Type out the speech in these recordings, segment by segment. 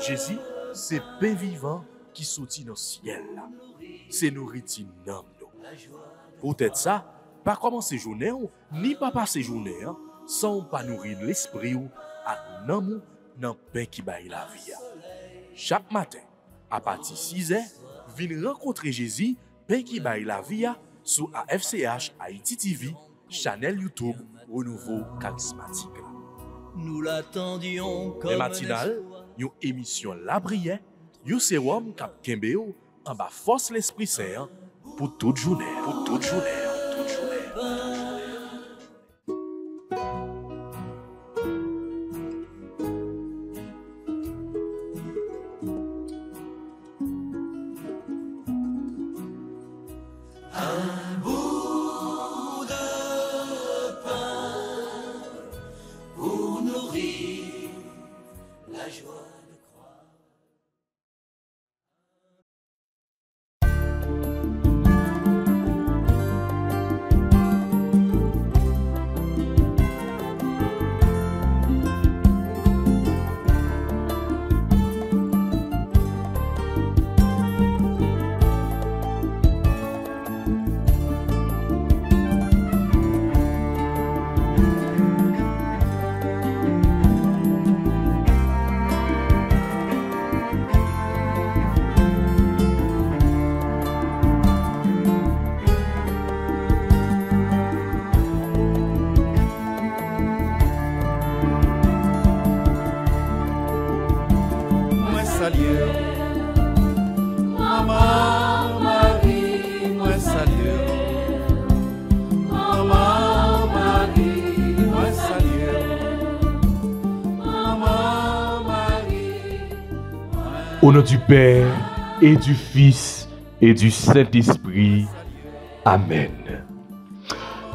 Jésus, c'est pain vivant qui sortit dans le ciel. C'est nourriture dans nous. Peut-être ça, pas commencer journée ni pas passer journée sans pas nourrir l'esprit ou à l'amour dans le pain qui baille la vie. Chaque matin, à partir de 6h, venez rencontrer Jésus, pain qui baille la vie sur AFCH Haïti TV, channel YouTube Renouveau Charismatique. Nous l'attendions comme les matinales, une émission La Brière, un sérum cap Kembeo en bas force l'Esprit Saint pour toute journée. Au nom du Père et du Fils et du Saint-Esprit. Amen.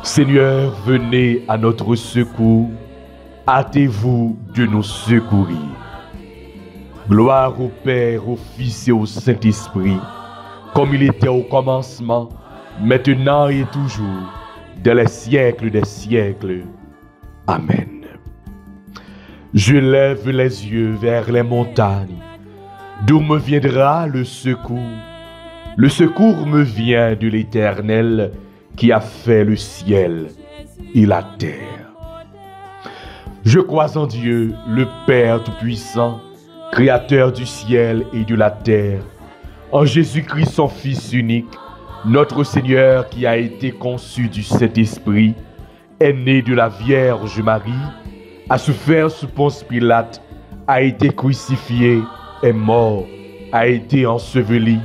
Seigneur, venez à notre secours. Hâtez-vous de nous secourir. Gloire au Père, au Fils et au Saint-Esprit, comme il était au commencement, maintenant et toujours, dans les siècles des siècles. Amen. Je lève les yeux vers les montagnes. D'où me viendra le secours? Le secours me vient de l'Éternel qui a fait le ciel et la terre. Je crois en Dieu, le Père Tout-Puissant, Créateur du ciel et de la terre, en Jésus-Christ son Fils unique, notre Seigneur qui a été conçu du Saint-Esprit, est né de la Vierge Marie, a souffert sous Ponce Pilate, a été crucifié, est mort, a été enseveli,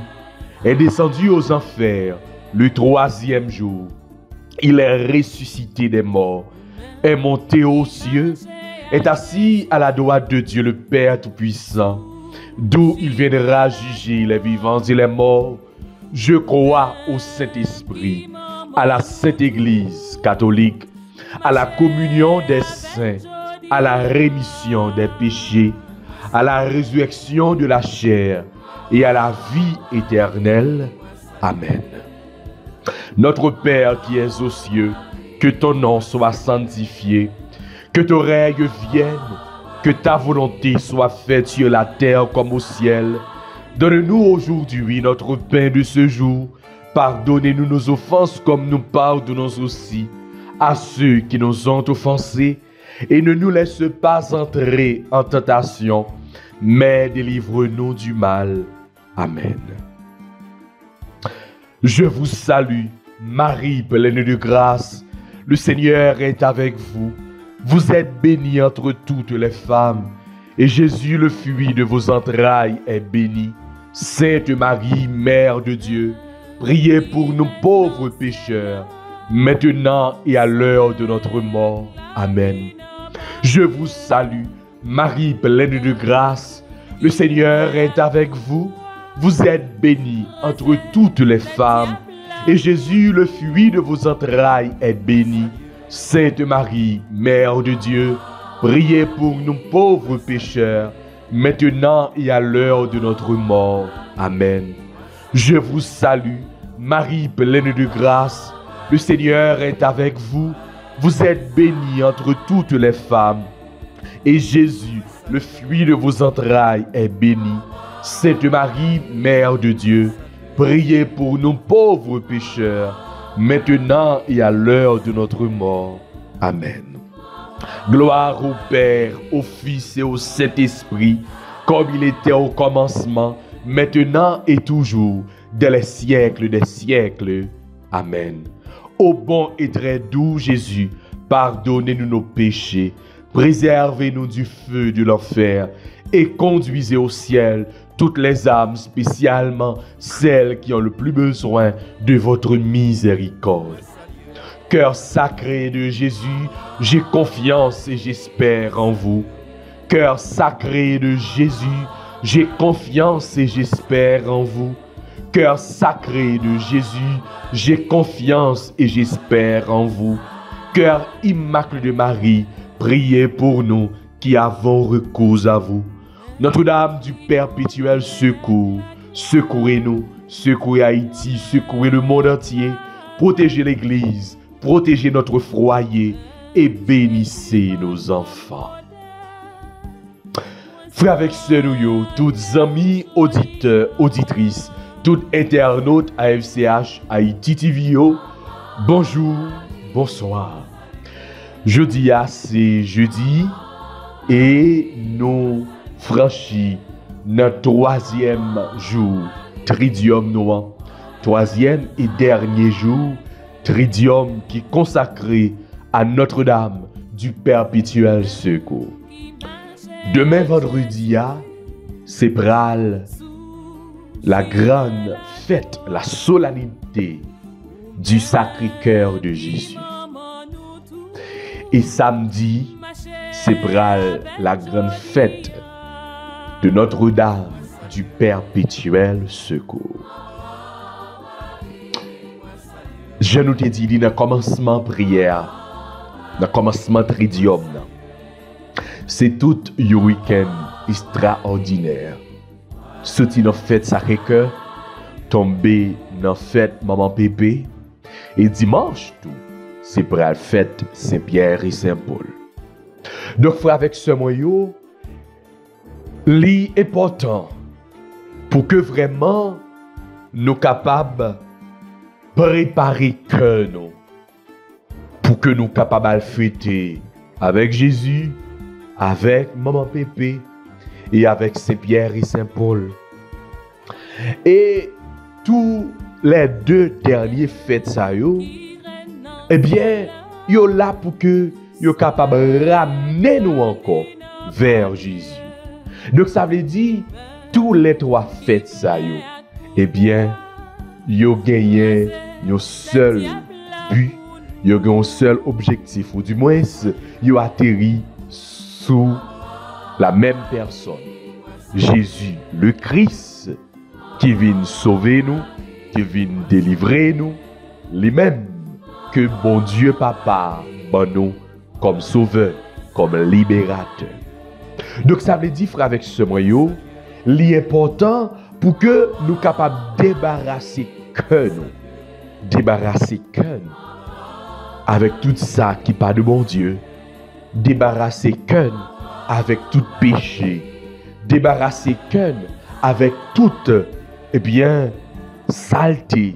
est descendu aux enfers le troisième jour. Il est ressuscité des morts, est monté aux cieux, est assis à la droite de Dieu le Père Tout-Puissant, d'où il viendra juger les vivants et les morts. Je crois au Saint-Esprit, à la Sainte Église catholique, à la communion des saints, à la rémission des péchés, à la résurrection de la chair et à la vie éternelle. Amen. Notre Père qui es aux cieux, que ton nom soit sanctifié, que ton règne vienne, que ta volonté soit faite sur la terre comme au ciel. Donne-nous aujourd'hui notre pain de ce jour. Pardonnez-nous nos offenses comme nous pardonnons aussi à ceux qui nous ont offensés. Et ne nous laisse pas entrer en tentation, mais délivre-nous du mal. Amen. Je vous salue, Marie, pleine de grâce. Le Seigneur est avec vous. Vous êtes bénie entre toutes les femmes, et Jésus, le fruit de vos entrailles, est béni. Sainte Marie, Mère de Dieu, priez pour nous pauvres pécheurs, maintenant et à l'heure de notre mort. Amen. Je vous salue, Marie pleine de grâce, le Seigneur est avec vous. Vous êtes bénie entre toutes les femmes, et Jésus, le fruit de vos entrailles, est béni. Sainte Marie, Mère de Dieu, priez pour nous pauvres pécheurs, maintenant et à l'heure de notre mort. Amen. Je vous salue, Marie pleine de grâce, le Seigneur est avec vous. Vous êtes bénie entre toutes les femmes, Et Jésus, le fruit de vos entrailles, est béni. Sainte Marie, Mère de Dieu, priez pour nous pauvres pécheurs, maintenant et à l'heure de notre mort. Amen. Gloire au Père, au Fils et au Saint-Esprit, comme il était au commencement, maintenant et toujours, dans les siècles des siècles. Amen. Ô bon et très doux Jésus, pardonnez-nous nos péchés, préservez-nous du feu de l'enfer et conduisez au ciel toutes les âmes, spécialement celles qui ont le plus besoin de votre miséricorde. Cœur sacré de Jésus, j'ai confiance et j'espère en vous. Cœur sacré de Jésus, j'ai confiance et j'espère en vous. Cœur sacré de Jésus, j'ai confiance et j'espère en vous. Cœur immaculé de Marie, priez pour nous qui avons recours à vous. Notre-Dame du perpétuel secours, secourez-nous, secourez Haïti, secourez le monde entier, protégez l'Église, protégez notre foyer et bénissez nos enfants. Frères avec sœurs, toutes amis, auditeurs, auditrices, toutes internautes AFCH, Haïti TV, bonjour, bonsoir. Jeudi, c'est jeudi et nous franchis notre troisième jour, Tridium Noir, troisième et dernier jour, Tridium qui est consacré à Notre-Dame du perpétuel secours. Demain vendredi, c'est pral la grande fête, la solennité du Sacré-Cœur de Jésus. Et samedi, c'est pral la grande fête de Notre-Dame du perpétuel secours. Je nous t'ai dit, dans le commencement prière, dans le commencement Tridium, c'est tout un week-end extraordinaire. Sorti dans la fête Sacré-Cœur, tombé dans la fête Maman Pépé, et dimanche tout, c'est pour la fête Saint-Pierre et Saint-Paul. Donc, frère, avec ce moyen, l'important pour que vraiment nous capables préparer que nous, pour que nous capables de fêter avec Jésus, avec Maman Pépé et avec Saint-Pierre et Saint-Paul. Et tous les deux derniers fêtes ça yo, eh bien, yo là pour que yo capable de ramener nous encore vers Jésus. Donc ça veut dire tous les trois fêtes ça yo, eh bien, yo gagné un seul but, yo gagné un seul objectif, ou du moins yo atterri sous la même personne, Jésus le Christ, qui vient sauver nous, qui vient délivrer nous, lui-même que bon Dieu Papa bon nous comme sauveur, comme libérateur. Donc ça veut dire, frère, avec ce moyen, l'important pour que nous capables de débarrasser que nous, avec tout ça qui pas de bon Dieu, débarrasser que nous avec tout péché, débarrasser que nous avec toute saleté,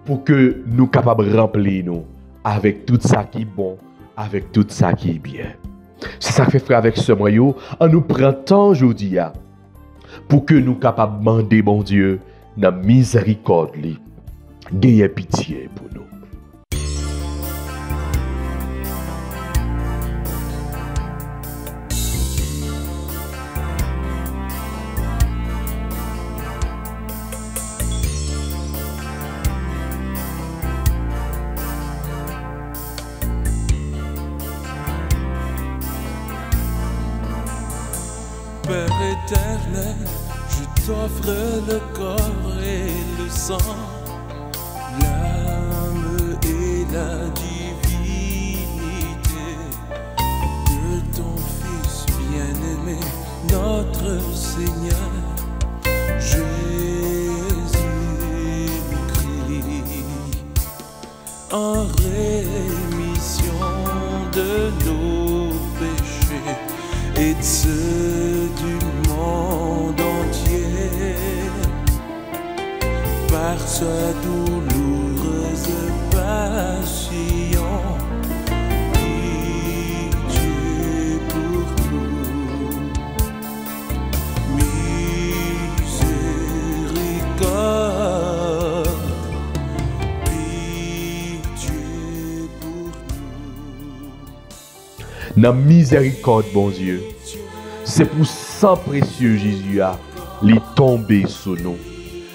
pour que nous capables de remplir nous avec tout ça qui est bon, avec tout ça qui est bien. C'est ça que fait, frère, avec ce moyen, en nous prenant aujourd'hui pour que nous capables de demander bon Dieu dans miséricorde, gagner pitié pour nous. Père éternel, je t'offre le corps et le sang, l'âme et la divinité de ton Fils bien-aimé, notre Seigneur Jésus-Christ, en rémission de nos péchés et de ceux du monde entier. Par sa douloureuse passion, pitié pour nous. Miséricorde, pitié pour nous. Dans miséricorde, bon Dieu, c'est pour sang précieux Jésus a, les tomber sur nous,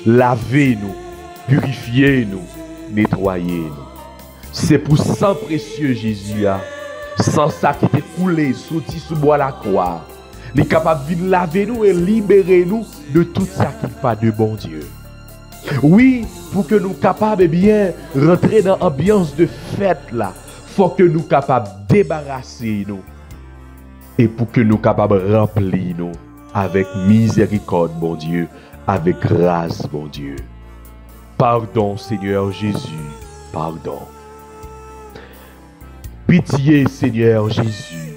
laver nous, purifier nous, nettoyer nous. C'est pour sang précieux Jésus a, sans ça qui était coulé, sorti sous bois la croix. Il est capable de laver nous et libérer nous de tout ça qui n'est pas de bon Dieu. Oui, pour que nous capables de bien rentrer dans l'ambiance de fête là, faut que nous capables de débarrasser nous. Et pour que nous capables de remplir nous avec miséricorde, bon Dieu, avec grâce, bon Dieu. Pardon, Seigneur Jésus, pardon. Pitié, Seigneur Jésus,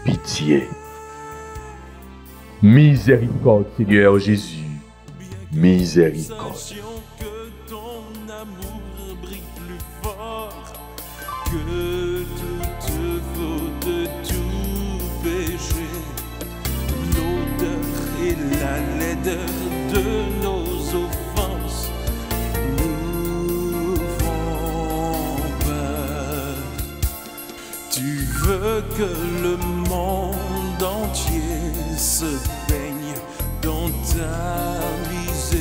pitié. Miséricorde, Seigneur Jésus, miséricorde. Que ton amour brille plus fort que toute faute, tout péché. L'odeur et la laideur de nos offenses nous font peur. Tu veux que le monde entier se baigne dans ta miséricorde.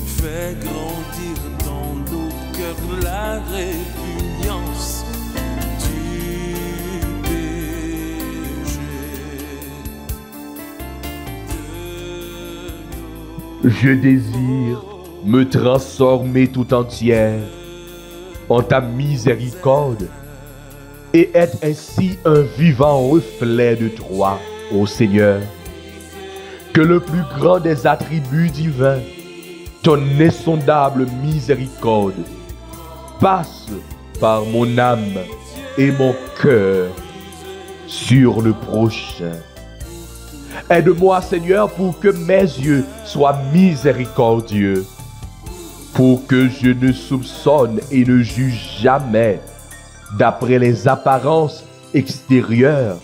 Fais grandir dans nos cœurs la répugnance du péché. Je désire me transformer tout entière en ta miséricorde et être ainsi un vivant reflet de toi, ô Seigneur. Que le plus grand des attributs divins, ton insondable miséricorde, passe par mon âme et mon cœur sur le prochain. Aide-moi, Seigneur, pour que mes yeux soient miséricordieux, pour que je ne soupçonne et ne juge jamais d'après les apparences extérieures,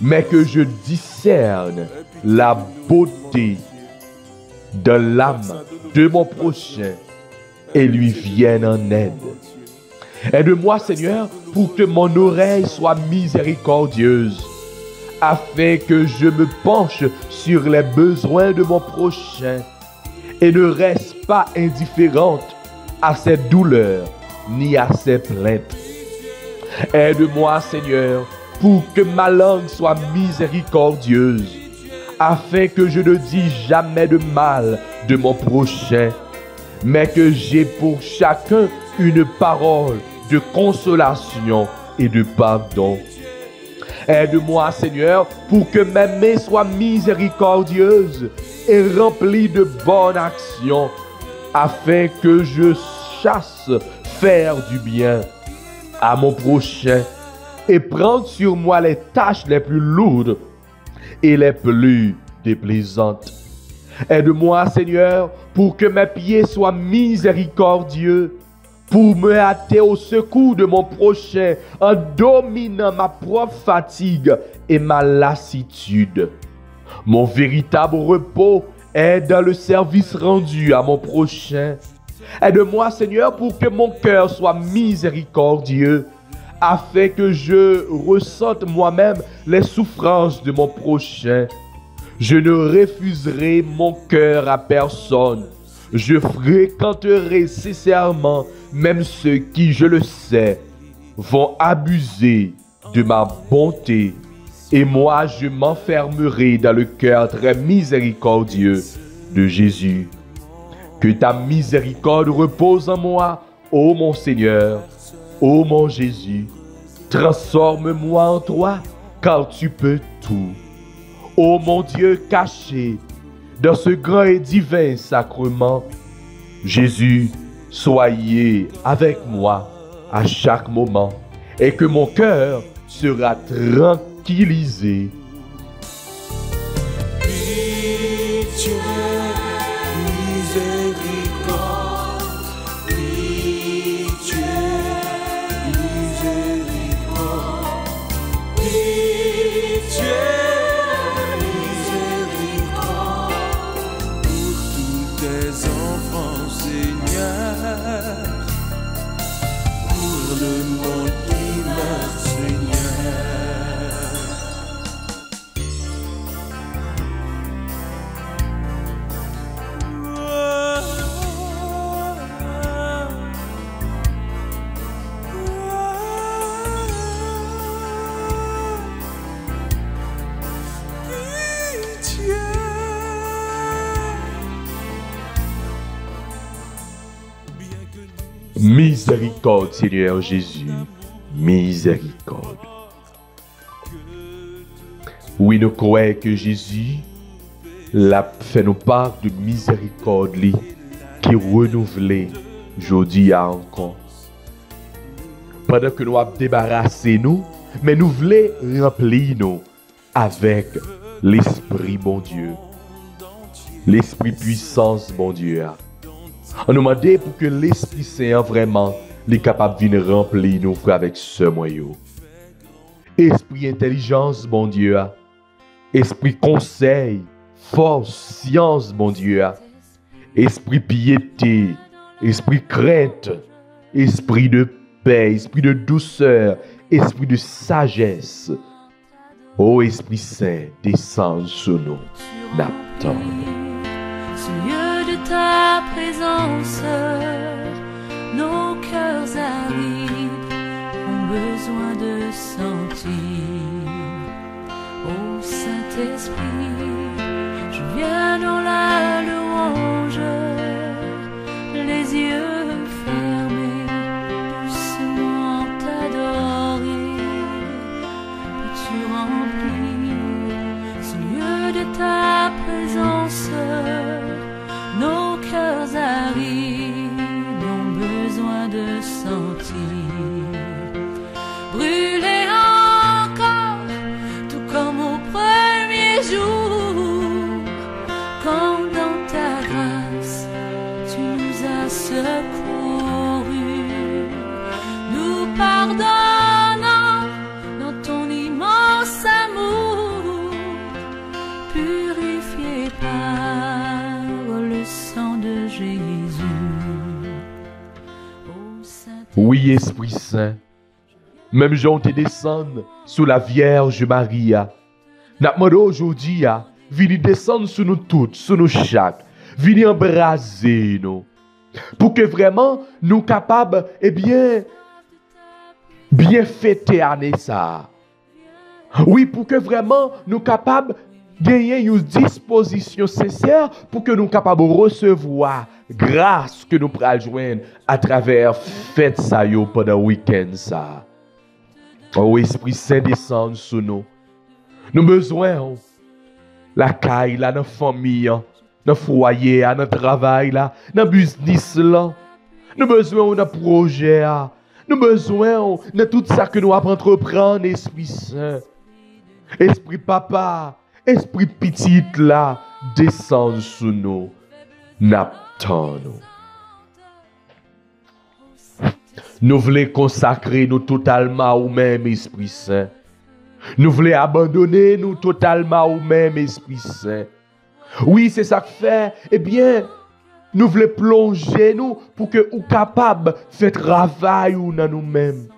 mais que je discerne la beauté de l'âme de mon prochain et lui vienne en aide. Aide-moi, Seigneur, pour que mon oreille soit miséricordieuse, afin que je me penche sur les besoins de mon prochain et ne reste pas indifférente à ses douleurs ni à ses plaintes. Aide-moi, Seigneur, pour que ma langue soit miséricordieuse, afin que je ne dise jamais de mal de mon prochain, mais que j'ai pour chacun une parole de consolation et de pardon. Aide-moi, Seigneur, pour que mes mains soient miséricordieuses et remplies de bonnes actions, afin que je chasse faire du bien à mon prochain et prendre sur moi les tâches les plus lourdes et les plus déplaisantes. Aide-moi, Seigneur, pour que mes pieds soient miséricordieux, pour me hâter au secours de mon prochain en dominant ma propre fatigue et ma lassitude. Mon véritable repos est dans le service rendu à mon prochain. Aide-moi, Seigneur, pour que mon cœur soit miséricordieux, afin que je ressente moi-même les souffrances de mon prochain. Je ne refuserai mon cœur à personne. Je fréquenterai sincèrement même ceux qui, je le sais, vont abuser de ma bonté. Et moi, je m'enfermerai dans le cœur très miséricordieux de Jésus. Que ta miséricorde repose en moi, ô mon Seigneur, ô mon Jésus. Transforme-moi en toi, car tu peux tout. Ô mon Dieu caché dans ce grand et divin sacrement, Jésus, soyez avec moi à chaque moment et que mon cœur sera tranquillisé. Pitié, miséricorde, pitié, miséricorde, pitié, miséricorde, pour tous tes enfants, Seigneur, pour le monde qui meurt, Seigneur. Miséricorde, Seigneur Jésus, miséricorde. Oui, nous croyons que Jésus l'a fait nous part de miséricorde li, qui renouvelée aujourd'hui encore. Pendant que nous avons débarrassé nous, mais nous voulons remplir nous avec l'Esprit bon Dieu, l'Esprit puissance bon Dieu. On nous demande pour que l'Esprit Saint vraiment est capable de venir remplir nous avec ce moyen. Esprit intelligence, bon Dieu. Esprit conseil, force, science, bon Dieu. Esprit piété, esprit crainte, esprit de paix, esprit de douceur, esprit de sagesse. Ô Esprit Saint, descends sur nous. N'attends. Lieu de ta présence, nos cœurs arides ont besoin de sentir. Ô Saint-Esprit, je viens dans la louange, les yeux fermés, doucement t'adorer. Peux-tu remplir ce lieu de ta présence? Nos cœurs arides ont besoin de sentir. Brûler encore, tout comme au premier jour. Quand dans ta grâce, tu nous as secourus. Nous pardonnons dans ton immense amour, purifié par le sang de Jésus. Oui, Esprit Saint, même Jean te descendre sous la Vierge Maria. N'a demandé aujourd'hui, venez descendre sur nous toutes, sur nous chaque, venez embraser nous, pour que vraiment nous capables, bien fêter année ça. Oui, pour que vraiment nous capables gagner une disposition sincère pour que nous soyons capables de recevoir grâce que nous pourrons joindre à travers fête ça yo pendant le week-end ça. Oh Esprit Saint descend sur nous. Nous avons besoin la caille là, dans la famille, dans le foyer, dans le travail là, dans le business là. Nous avons besoin d'un projet. Nous avons besoin de tout ça que nous avons entreprendre, Esprit Saint. Esprit Papa. Esprit petit là, descend sur nous, n'attend nous. Nous voulons consacrer nous totalement au même Esprit Saint. Nous voulons abandonner nous totalement au même Esprit Saint. Oui, c'est ça que fait. Eh bien, nous voulons plonger nous pour que nous soyons capables de faire travail dans nous-mêmes.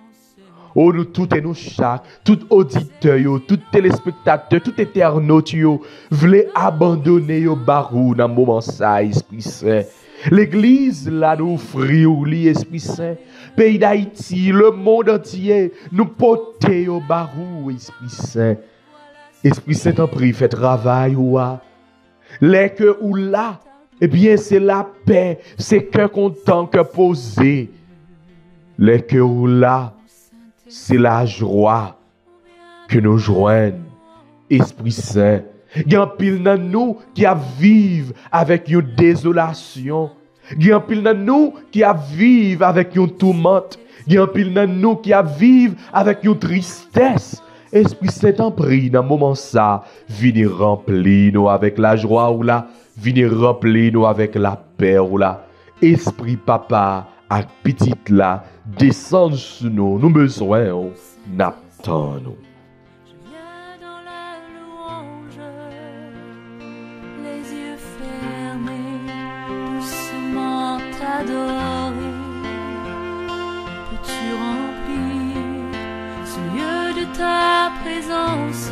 Oh, nous tous et nous chaque, tout auditeur, tout téléspectateur, tout internaute, voulez abandonner yo barou dans le moment ça, Esprit Saint. L'église là nous offre l'Esprit Saint. Pays d'Haïti, le monde entier, nous porter yo barou, Esprit Saint. Esprit Saint en prie, fait travail ouah. Les que ou là, eh bien c'est la paix, c'est cœur content, cœur posé. Les que ou là, c'est la joie que nous joignons, Esprit Saint. Il y a un pile dans nous qui a vivre avec une désolation. Il y a un pile dans nous qui a vivre avec une tourmente. Il y a un pile dans nous qui a vivre avec une tristesse. Esprit Saint en prie dans moment ça, venez remplir nous avec la joie ou là, venez remplir nous avec la paix ou là. Esprit Papa à petite là, descend sur nous, nous besoin n'attend nous. Je viens dans la louange, les yeux fermés, doucement t'adorer. Peux-tu remplir ce lieu de ta présence?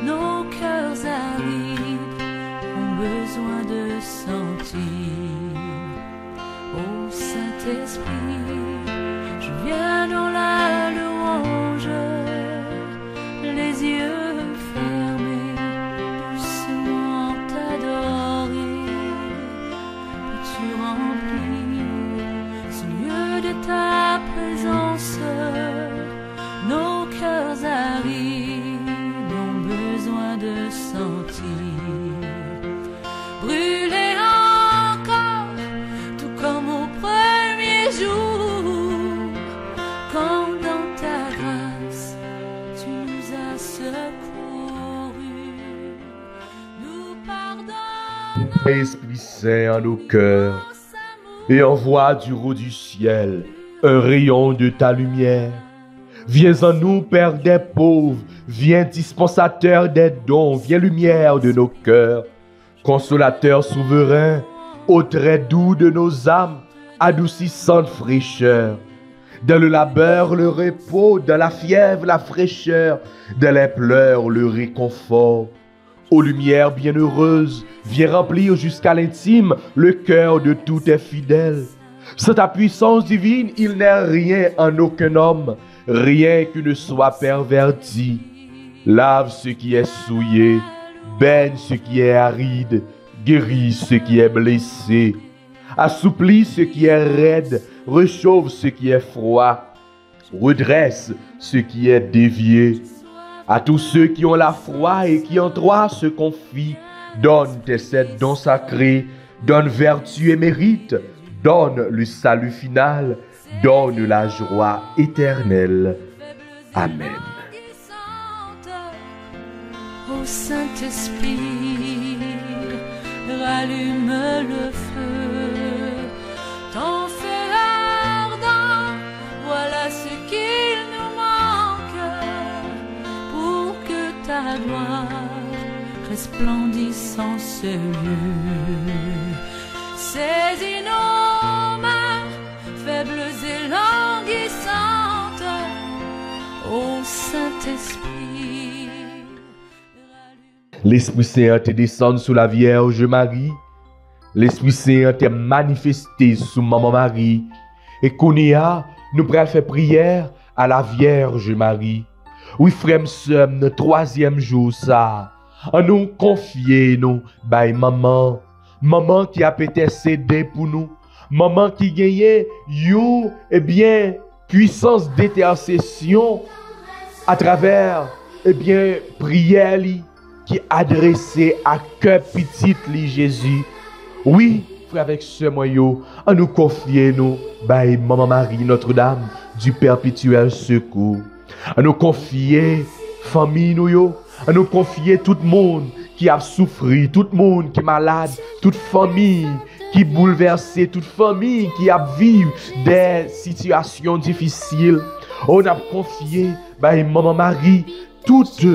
Nos cœurs arides ont besoin de sentir. Ô Saint-Esprit, je viens dans la louange, les yeux fermés, doucement t'adorer. Peux-tu remplir ce lieu de ta présence? Nos cœurs arides ont besoin de sentir. Brûler encore, tout comme au premier jour, quand dans ta grâce tu nous as secourus. Nous pardonnons Esprit Saint en nos cœurs, et envoie du haut du ciel un rayon de ta lumière. Viens en nous, Père des pauvres, viens dispensateur des dons, viens lumière de nos cœurs, consolateur souverain, au trait doux de nos âmes, adoucissante fraîcheur. Dans le labeur, le repos, dans la fièvre, la fraîcheur, dans les pleurs, le réconfort. Ô lumière bienheureuse, viens remplir jusqu'à l'intime le cœur de tous tes fidèles. Sans ta puissance divine, il n'est rien en aucun homme, rien qui ne soit perverti. Lave ce qui est souillé, baigne ce qui est aride, guéris ce qui est blessé, assouplis ce qui est raide, réchauffe ce qui est froid, redresse ce qui est dévié. À tous ceux qui ont la foi et qui en toi se confient, donne tes sept dons sacrés, donne vertu et mérite, donne le salut final, donne la joie éternelle. Amen. Ô Saint-Esprit, rallume le feu, ton feu ardent, voilà ce qu'il nous manque pour que ta gloire resplendisse en ce lieu. Saisis nos mains, faibles et languissantes, ô Saint-Esprit. L'Esprit Saint te descend sous la Vierge Marie. L'Esprit Saint te manifesté sous Maman Marie. Et qu'on y a, nous pourrons faire prière à la Vierge Marie. Oui, frère, sœur, le troisième jour, ça. En nous confier, nous, by maman. Maman qui a peut-être cédé pour nous. Maman qui gagnait, puissance d'intercession à travers, prière qui adressée à cœur petit li Jésus. Oui, frère avec ce moyen, en nous confier nous, by Maman Marie, Notre-Dame du perpétuel secours. En nous confier famille nous, en nous confier tout le monde qui a souffert, tout le monde qui est malade, toute famille qui est bouleversée, toute famille qui a vécu des situations difficiles. On a confié, Maman Marie, toutes,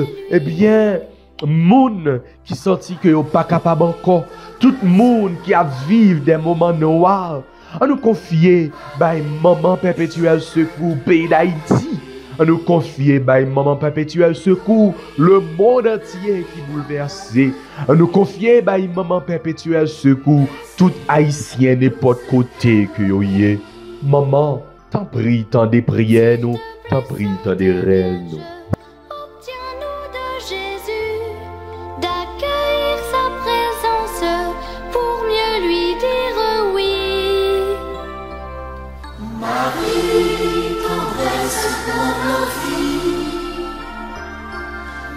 monde qui sorti que yo pas capable encore, tout monde qui a vécu des moments noirs, on nous confier, Maman perpétuel secours, pays d'Haïti. On nous confier, Maman perpétuel secours, le monde entier qui est bouleversé. On nous confier, Maman perpétuel secours, tout haïtien n'importe côté que yo yé. Maman, t'en prie, t'en des prières nous, t'en prie, t'en des rêves nous. Obtiens-nous de Jésus d'accueillir sa présence pour mieux lui dire oui. Marie, tendresse pour nos vies.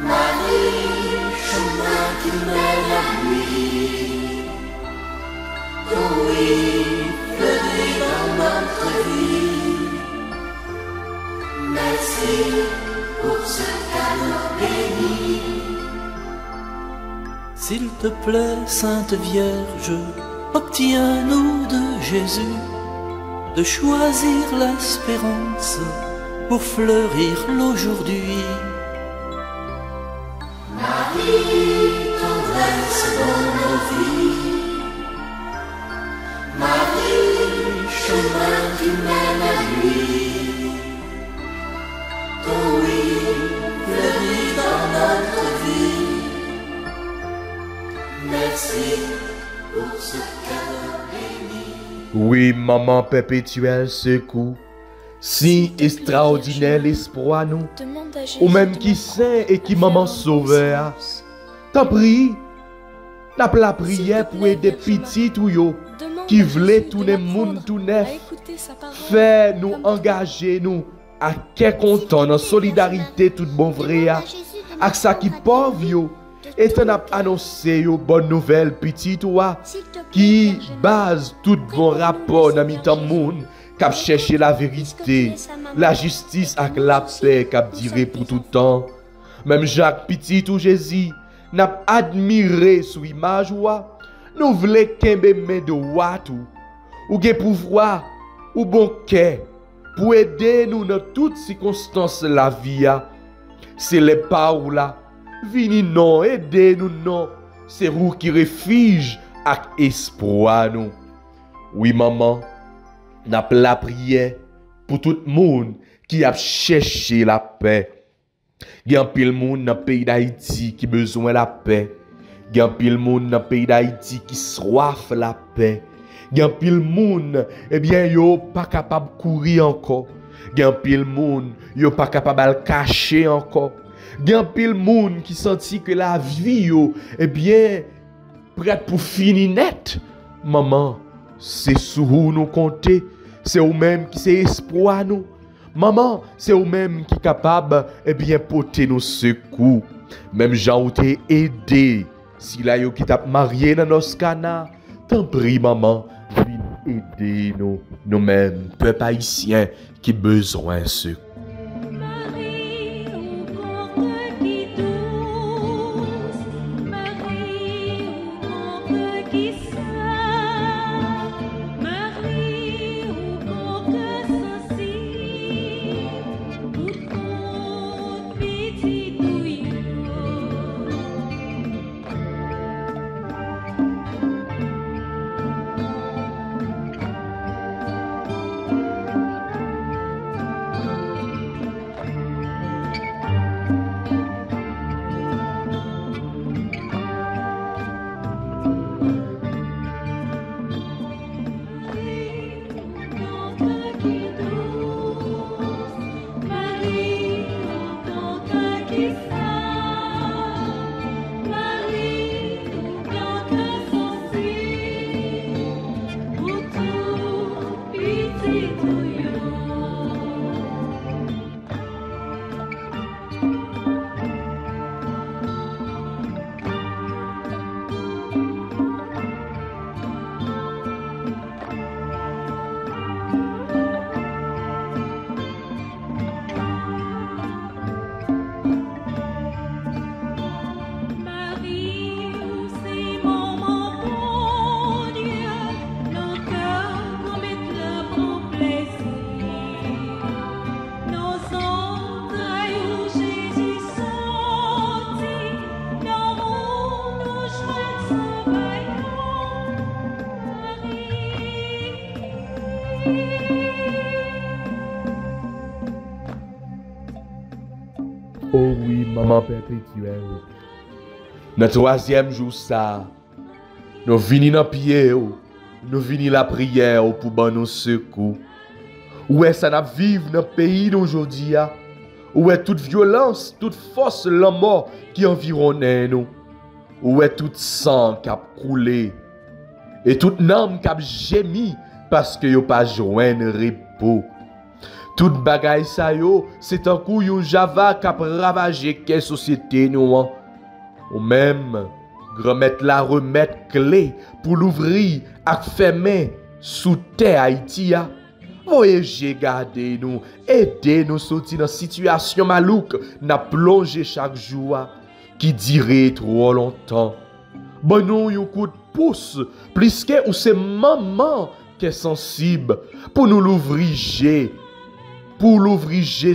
Marie, chemin qui mène à lui. Oui, fleurit dans notre vie. pour ce cadeau béni. S'il te plaît, Sainte Vierge, obtiens-nous de Jésus de choisir l'espérance pour fleurir l'aujourd'hui. Marie, tendresse dans nos vies. Marie, chemin qui mène à lui. Ton oui fleurit dans notre vie. Merci pour ce cadeau béni. Oui, maman perpétuelle secours, si extraordinaire l'espoir nous, ou même qui saint et qui maman sauveur, t'en prie, n'a pas la prière pour aider petits ou yo, qui voulait tourner monde tout neuf, faire nous engager nous à quel content dans solidarité tout bon vrai, à ça qui pauvre yo, et t'en a annoncé yo bonne nouvelle petit toi, qui base tout bon rapport dans mi-temps monde, cap chercher la vérité, la justice avec la paix cap dire pour tout temps. Même Jacques petit ou Jésus n'a admiré sous image wa, nous voulons kembe men de watou, ou gen pouvoir, ou bon cœur, pour aider nous dans toutes circonstances la vie. C'est les paroles là, vini non, aidez nous non, c'est vous qui refuge avec espoir nous. Oui maman, n'a pas la prière pour tout le monde qui a cherché la paix. Il y a un pile monde dans le pays d'Haïti qui a besoin de la paix. Il y a un pile monde dans le pays d'Haïti qui soif la paix. Il y a un pile monde, eh bien, yo pas capable de courir encore. Il y a un pile monde, yo pas capable de le cacher encore. Il y a un pile monde qui sentit que la vie, yo, eh bien, prête pour finir net. Maman, c'est sur vous nous compter. C'est vous-même qui c'est espoir nous. Maman, c'est vous-même qui est capable de bien porter nos secours. Même Jean ou t'es aidé. Si là yo qui t'a marié dans nos cana, t'en prie maman, viens aider nous, nous-mêmes, peuple haïtien qui besoin de secours. Marie, ô porte qui douce, Marie, ô porte qui sainte, Marie, ô porte sensible, toute toute petite douillon. Oh oui, maman perpétuelle. Dans le troisième jour, ça, nous venons dans pied, nous venons la prière pour ban nos secours. Où est-ce qu'on vivre dans le pays d'aujourd'hui? Où est toute violence, toute force la mort qui environne nous? Où est tout sang qui a coulé? Et toute âme qui a gémi parce que yo pas joindre repos. Toute bagaille ça yo, c'est un coup yon java qui a ravagé quelle société nous. Ou même, remettre la remettre clé pour l'ouvrir et fermer sous terre Haïti. Voyez, gardez nous, aidez-nous sortir dans situation malouque, n'a plongé chaque jour, qui dirait trop longtemps. Bon nous un coup de pouce, plus que ou c'est maman qui est sensible, pour nous l'ouvrir,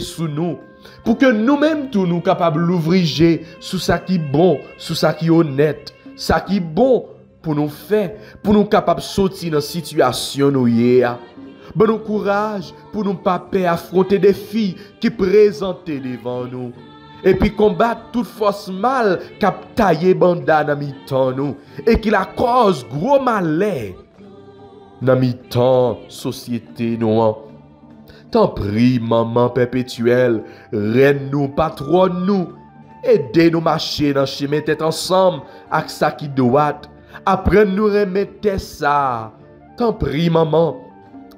sous nous, pour que nous-mêmes tous nous capables l'ouvrir sous ça qui est bon, sous ça qui est honnête, ça qui est bon pour nous faire, pour nous capables de sortir dans situation nous hier. Bon nous courage pour nous pas peur affronter des filles qui présentent devant nous. Et puis combattre toute force mal qui a taillé banda dans mi-temps nous et qui la cause gros malheur dans mi-temps société nous. T'en prie, maman perpétuelle, reine nous, patronne nous, aidez-nous marcher dans le chemin tête ensemble avec ça qui doit. Apprendre nous remettre ça. T'en prie, maman,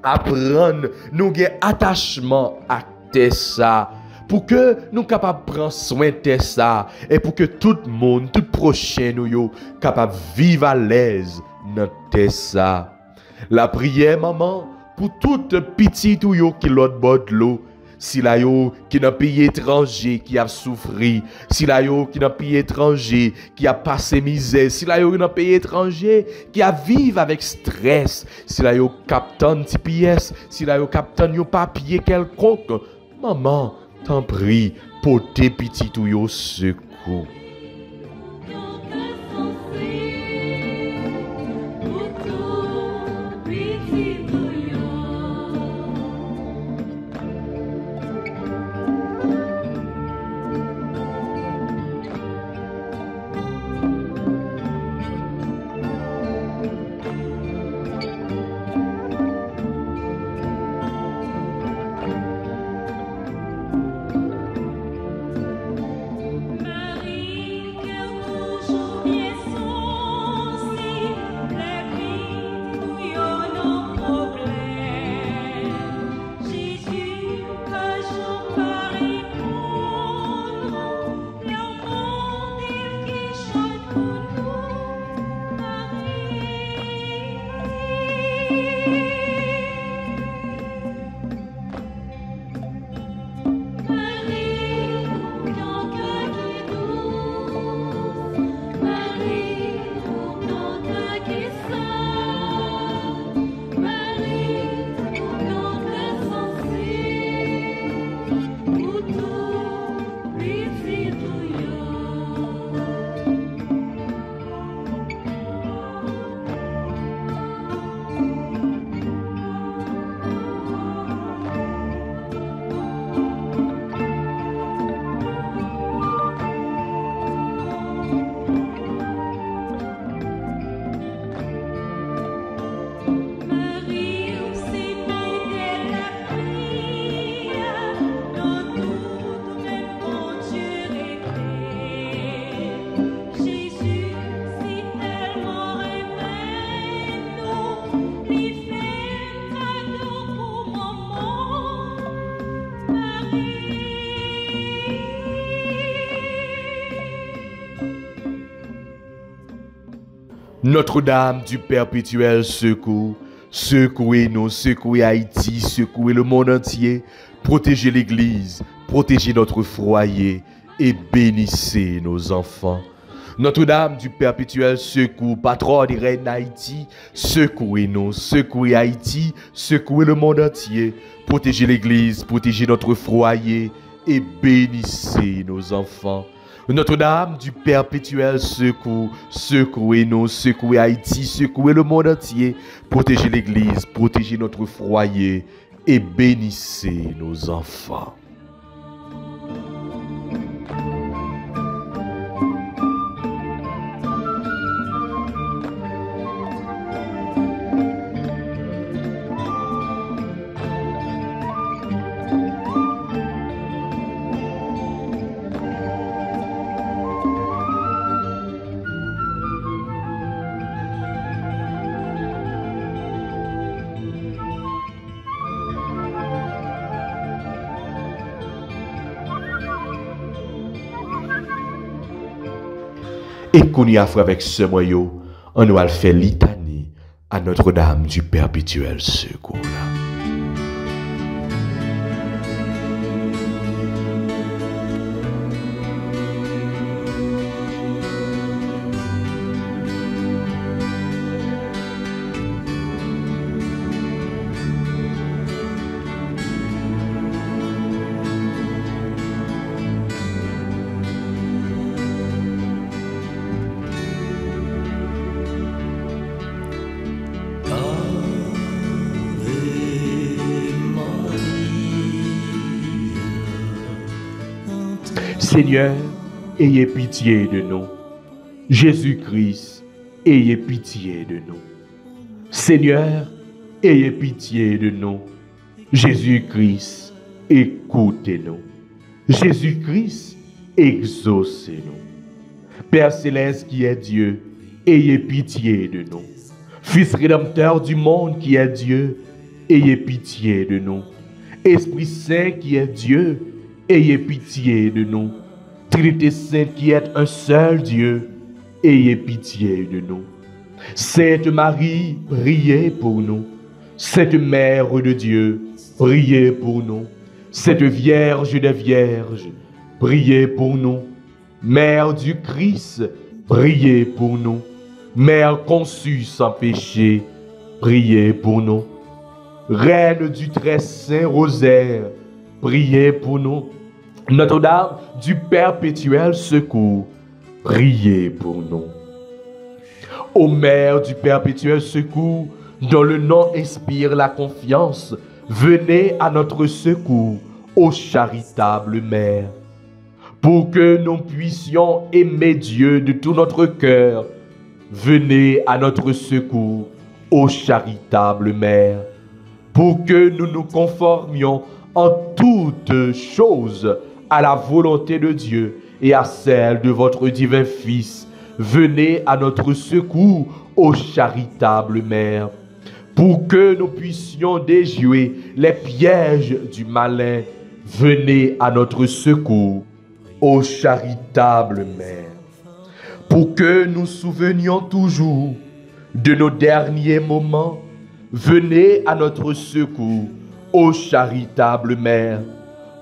apprendre nous gagner attachement à ça. Pour que nous capables de prendre soin de ça et pour que tout le monde, tout prochain nous yo capable de vivre à l'aise dans ça. La prière maman pour toute petite ou yo qui l'autre bord de l'eau, si la yo qui dans pays étranger qui a souffri, si la yo qui dans pays étranger qui a passé misère, si la yo dans pays étranger qui a vivre avec stress, si la yo captain ti pièce, si la yo captain yo papier quelconque, maman t'en prie, portez petit ou yo secours. Notre-Dame du perpétuel secours, secouez-nous, secouez Haïti, secouez le monde entier, protégez l'Église, protégez notre foyer et bénissez nos enfants. Notre-Dame du perpétuel secours, patronne des reines d'Haïti, secouez-nous, secouez Haïti, secouez le monde entier, protégez l'Église, protégez notre foyer et bénissez nos enfants. Notre-Dame du perpétuel secours, secouez-nous, secouez Haïti, secouez le monde entier, protégez l'Église, protégez notre foyer et bénissez nos enfants. Et qu'on y a fait avec ce moyen, on va faire litanie à Notre-Dame du perpétuel secours. Seigneur, ayez pitié de nous. Jésus-Christ, ayez pitié de nous. Seigneur, ayez pitié de nous. Jésus-Christ, écoutez-nous. Jésus-Christ, exaucez-nous. Père céleste qui est Dieu, ayez pitié de nous. Fils rédempteur du monde qui est Dieu, ayez pitié de nous. Esprit Saint qui est Dieu, ayez pitié de nous. Trinité Sainte qui est un seul Dieu, ayez pitié de nous. Sainte Marie, priez pour nous. Sainte Mère de Dieu, priez pour nous. Sainte Vierge des Vierges, priez pour nous. Mère du Christ, priez pour nous. Mère conçue sans péché, priez pour nous. Reine du très saint rosaire, priez pour nous. Notre-Dame du perpétuel secours, priez pour nous. Ô Mère du perpétuel secours, dont le nom inspire la confiance, venez à notre secours, ô charitable Mère. Pour que nous puissions aimer Dieu de tout notre cœur, venez à notre secours, ô charitable Mère. Pour que nous nous conformions en toutes choses à la volonté de Dieu et à celle de votre divin Fils, venez à notre secours, ô charitable Mère. Pour que nous puissions déjouer les pièges du malin, venez à notre secours, ô charitable Mère. Pour que nous souvenions toujours de nos derniers moments, venez à notre secours, ô charitable Mère.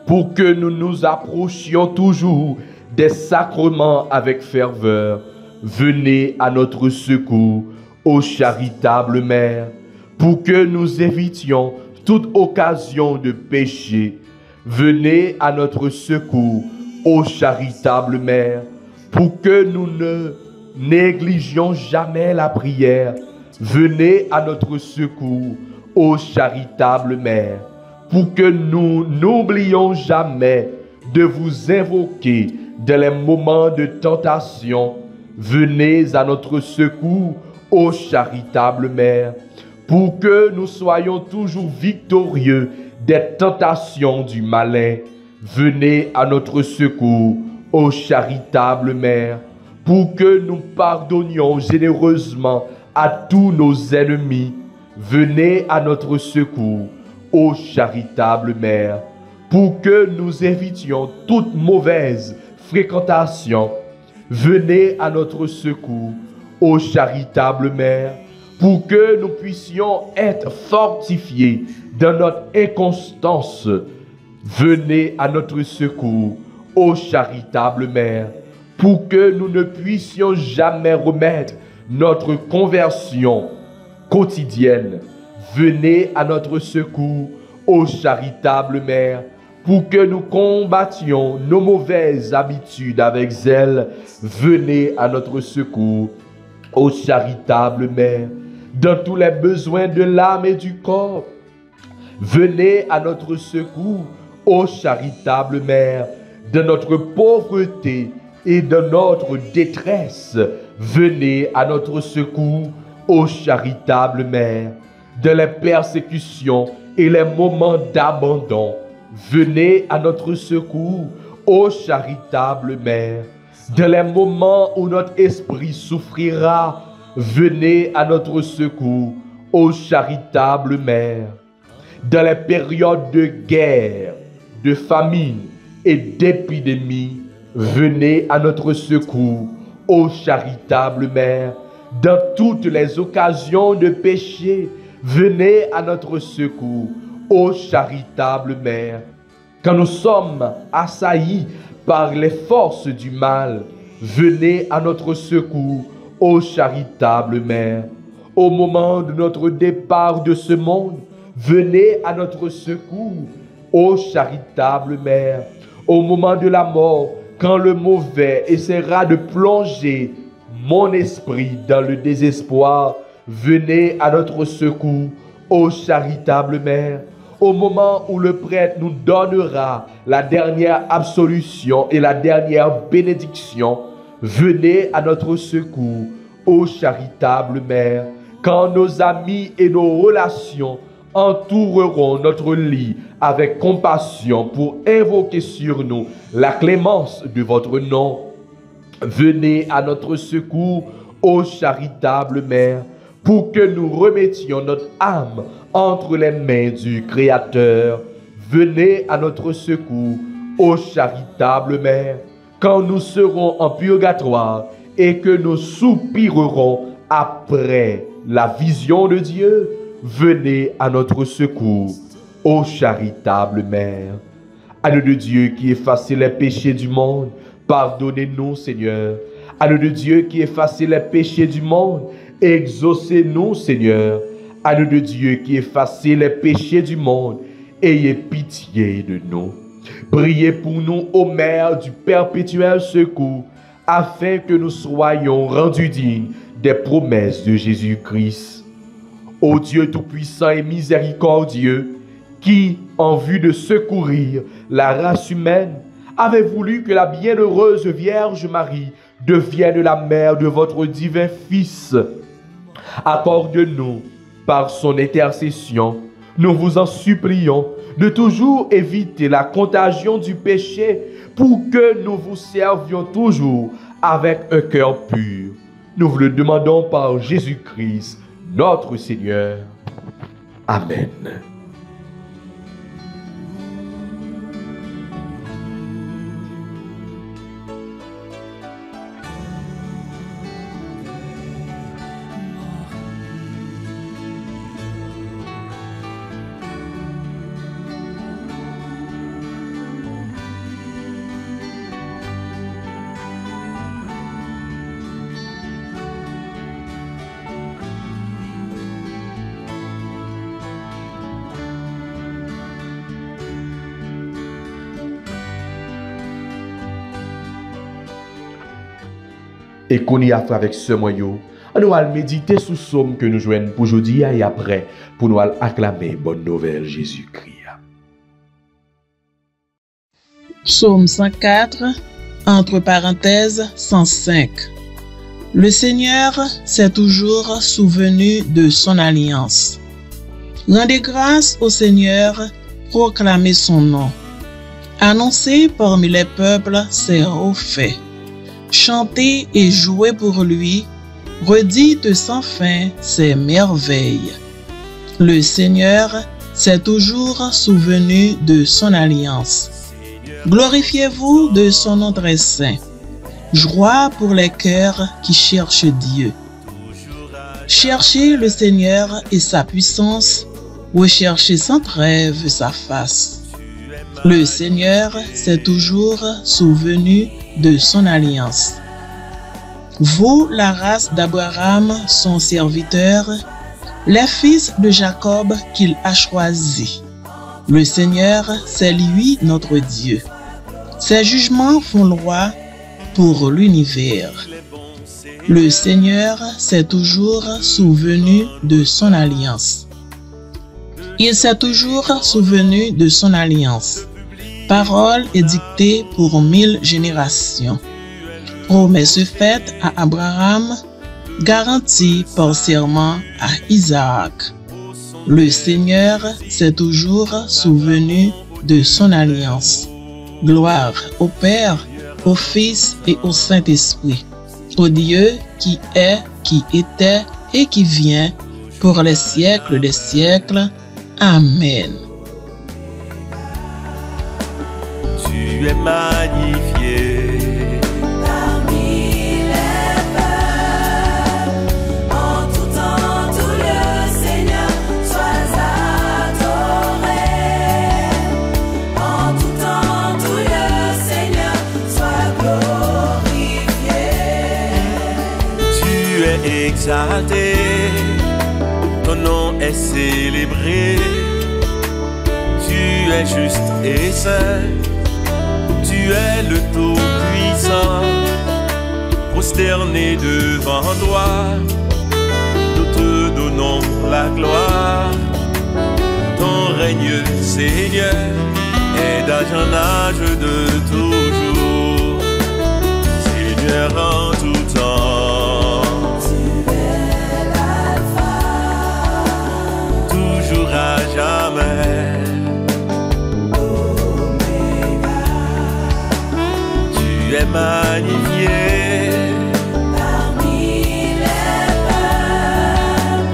Pour que nous nous approchions toujours des sacrements avec ferveur, venez à notre secours, ô charitable Mère. Pour que nous évitions toute occasion de péché, venez à notre secours, ô charitable Mère. Pour que nous ne négligions jamais la prière, venez à notre secours, ô charitable Mère. Pour que nous n'oublions jamais de vous invoquer dans les moments de tentation, venez à notre secours, ô charitable Mère. Pour que nous soyons toujours victorieux des tentations du malin, venez à notre secours, ô charitable Mère. Pour que nous pardonnions généreusement à tous nos ennemis, venez à notre secours, ô charitable Mère. Pour que nous évitions toute mauvaise fréquentation, venez à notre secours, ô charitable Mère. Pour que nous puissions être fortifiés dans notre inconstance, venez à notre secours, ô charitable Mère. Pour que nous ne puissions jamais remettre notre conversion quotidienne, venez à notre secours, ô charitable Mère. Pour que nous combattions nos mauvaises habitudes avec zèle, venez à notre secours, ô charitable Mère. Dans tous les besoins de l'âme et du corps, venez à notre secours, ô charitable Mère. Dans notre pauvreté et dans notre détresse, venez à notre secours, ô charitable Mère. Dans les persécutions et les moments d'abandon, venez à notre secours, ô charitable Mère. Dans les moments où notre esprit souffrira, venez à notre secours, ô charitable Mère. Dans les périodes de guerre, de famine et d'épidémie, venez à notre secours, ô charitable Mère. Dans toutes les occasions de péché, venez à notre secours, ô charitable Mère. Quand nous sommes assaillis par les forces du mal, venez à notre secours, ô charitable Mère. Au moment de notre départ de ce monde, venez à notre secours, ô charitable Mère. Au moment de la mort, quand le mauvais essaiera de plonger mon esprit dans le désespoir, venez à notre secours, ô charitable Mère. au moment où le prêtre nous donnera la dernière absolution et la dernière bénédiction, venez à notre secours, ô charitable Mère, quand nos amis et nos relations entoureront notre lit avec compassion pour invoquer sur nous la clémence de votre nom. Venez à notre secours, ô charitable Mère, pour que nous remettions notre âme entre les mains du Créateur. Venez à notre secours, ô charitable Mère, quand nous serons en purgatoire et que nous soupirerons après la vision de Dieu. Venez à notre secours, ô charitable Mère. Agneau de Dieu qui effacez les péchés du monde, pardonnez-nous, Seigneur. Agneau de Dieu qui effacez les péchés du monde, exaucez-nous, Seigneur. Agneau de Dieu qui effacez les péchés du monde, ayez pitié de nous. Priez pour nous, ô Mère du perpétuel secours, afin que nous soyons rendus dignes des promesses de Jésus-Christ. Ô Dieu tout-puissant et miséricordieux, qui, en vue de secourir la race humaine, avait voulu que la bienheureuse Vierge Marie devienne la mère de votre divin Fils, accorde-nous, par son intercession, nous vous en supplions, de toujours éviter la contagion du péché pour que nous vous servions toujours avec un cœur pur. Nous vous le demandons par Jésus-Christ, notre Seigneur. Amen. Et qu'on y a fait avec ce moyen, nous allons méditer sous somme que nous joignons pour aujourd'hui et après, pour nous acclamer bonne nouvelle Jésus-Christ. Psaume 104, entre parenthèses 105. Le Seigneur s'est toujours souvenu de son alliance. Rendez grâce au Seigneur, proclamez son nom. Annoncez parmi les peuples ses hauts faits. Chantez et jouez pour lui, redites sans fin ses merveilles. Le Seigneur s'est toujours souvenu de son alliance. Glorifiez-vous de son nom très saint. Joie pour les cœurs qui cherchent Dieu. Cherchez le Seigneur et sa puissance, recherchez sans trêve sa face. Le Seigneur s'est toujours souvenu de son alliance. Vous, la race d'Abraham, son serviteur, les fils de Jacob qu'il a choisis. Le Seigneur, c'est lui notre Dieu. Ses jugements font loi pour l'univers. Le Seigneur s'est toujours souvenu de son alliance. Il s'est toujours souvenu de son alliance. Parole édictée pour 1000 générations. Promesse faite à Abraham, garantie par serment à Isaac. Le Seigneur s'est toujours souvenu de son alliance. Gloire au Père, au Fils et au Saint-Esprit, au Dieu qui est, qui était et qui vient, pour les siècles des siècles. Amen. Tu es magnifié parmi les peuples, en tout temps, tout lieu, Seigneur, sois adoré. En tout temps, tout lieu, Seigneur, sois glorifié. Tu es exalté, ton nom est célébré. Tu es juste et saint, tu es le Tout-Puissant. Prosterné devant toi, nous te donnons la gloire. Ton règne règne, Seigneur, et d'âge en âge de toujours, Seigneur en tout temps. Tu es l'alpha, toujours à jamais. Oméga, Tu es magnifié. parmi les peuples,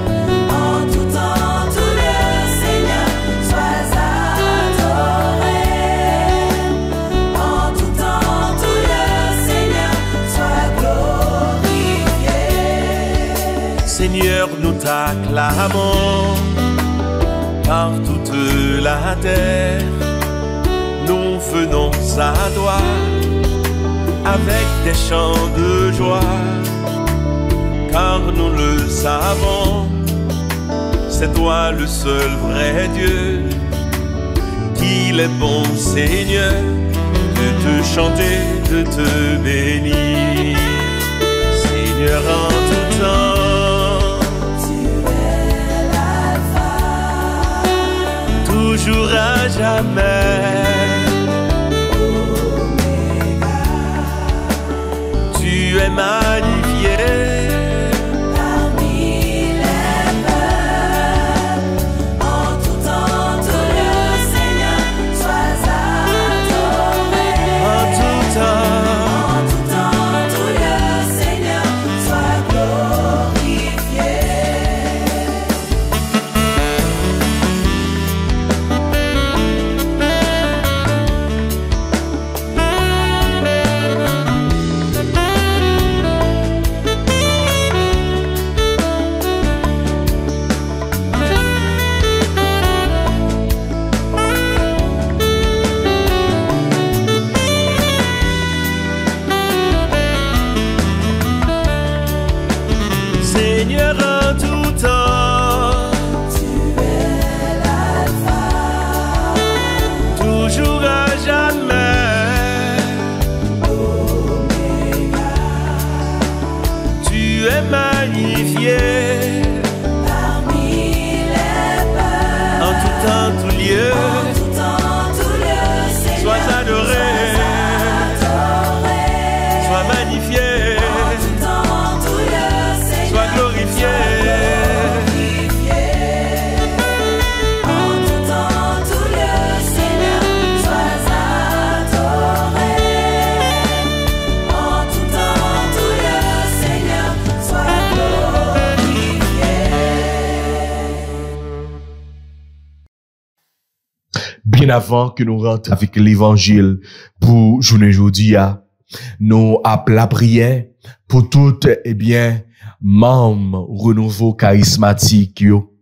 en tout temps, tout le Seigneur, sois adoré. En tout temps, tout le Seigneur, sois glorifié. Seigneur, nous t'acclamons par toute la terre. Nous venons à toi avec des chants de joie, car nous le savons, c'est toi le seul vrai Dieu, qu'il est bon, Seigneur, de te chanter, de te bénir, Seigneur en tout temps. Tu es l'alpha, Toujours à jamais, tu es magnifié. parmi les peuples, en tout temps, tout le Seigneur, sois adoré. En tout temps, En tout temps, tout le Seigneur, sois glorifié. Seigneur en tout temps, Tu es l'alpha, toujours à jamais, tu es magnifié. parmi les peuples, En tout temps, tout lieu, en tout temps, tout le Seigneur, sois adoré, adoré. sois magnifié, En tout temps, tout le Seigneur, sois glorifié. glorifié. En tout temps, tout le Seigneur, sois adoré. En tout temps, tout le Seigneur, sois glorifié. Bien avant que nous rentrions avec l'évangile pour journée aujourd'hui, nous appelons la prière pour toutes, membres renouveau charismatique, yo.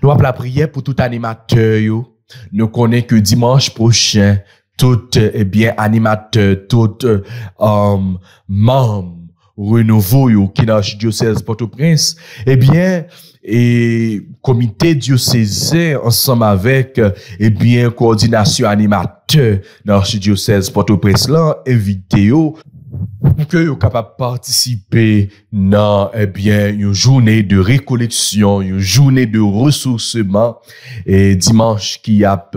Nous appelons la prière pour tout animateur, yo. Nous connaissons que dimanche prochain, tout, animateur, tout, membre renouveau, yo, qui dans le diocèse Port-au-Prince, et comité diocésain ensemble avec coordination animateur dans le diocèse Port-au-Prince là invité yo pour que yo capable participer dans une journée de récollection, une journée de ressourcement et dimanche qui a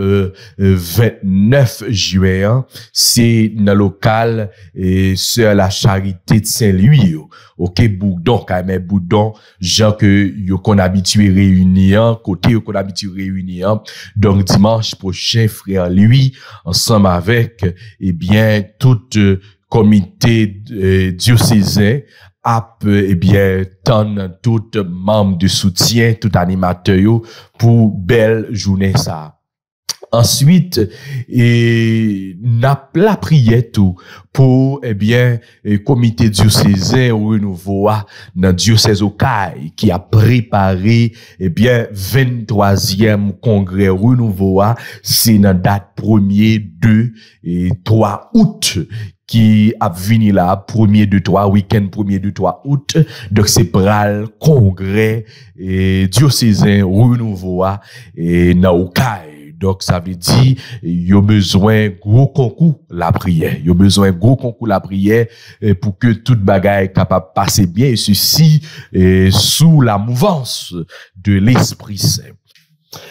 29 juin, c'est dans le local et sur la charité de Saint-Louis yo. OK Boudon quand même Boudon gens que yo qu'on habitué réunir côté yo qu'on habitué réunir donc dimanche prochain frère lui ensemble avec tout comité diocésain tant tout membre de soutien tout animateur yo pour belle journée ça. Ensuite, n'a la prière tout pour, comité diocésain au renouveau, dans diocèse au Caille, qui a préparé, 23e congrès renouveau, c'est dans date 1er, 2 et 3 août, qui a venu là, 1er, 2, 3, week-end 1er, 2, 3 août. Donc, c'est pral congrès, diocésain renouveau, et dans au Caille. Donc, ça veut dire, il y a besoin gros concours la prière. Il y a besoin gros concours la prière pour que toute bagaille capable passer bien et ceci sous la mouvance de l'Esprit Saint.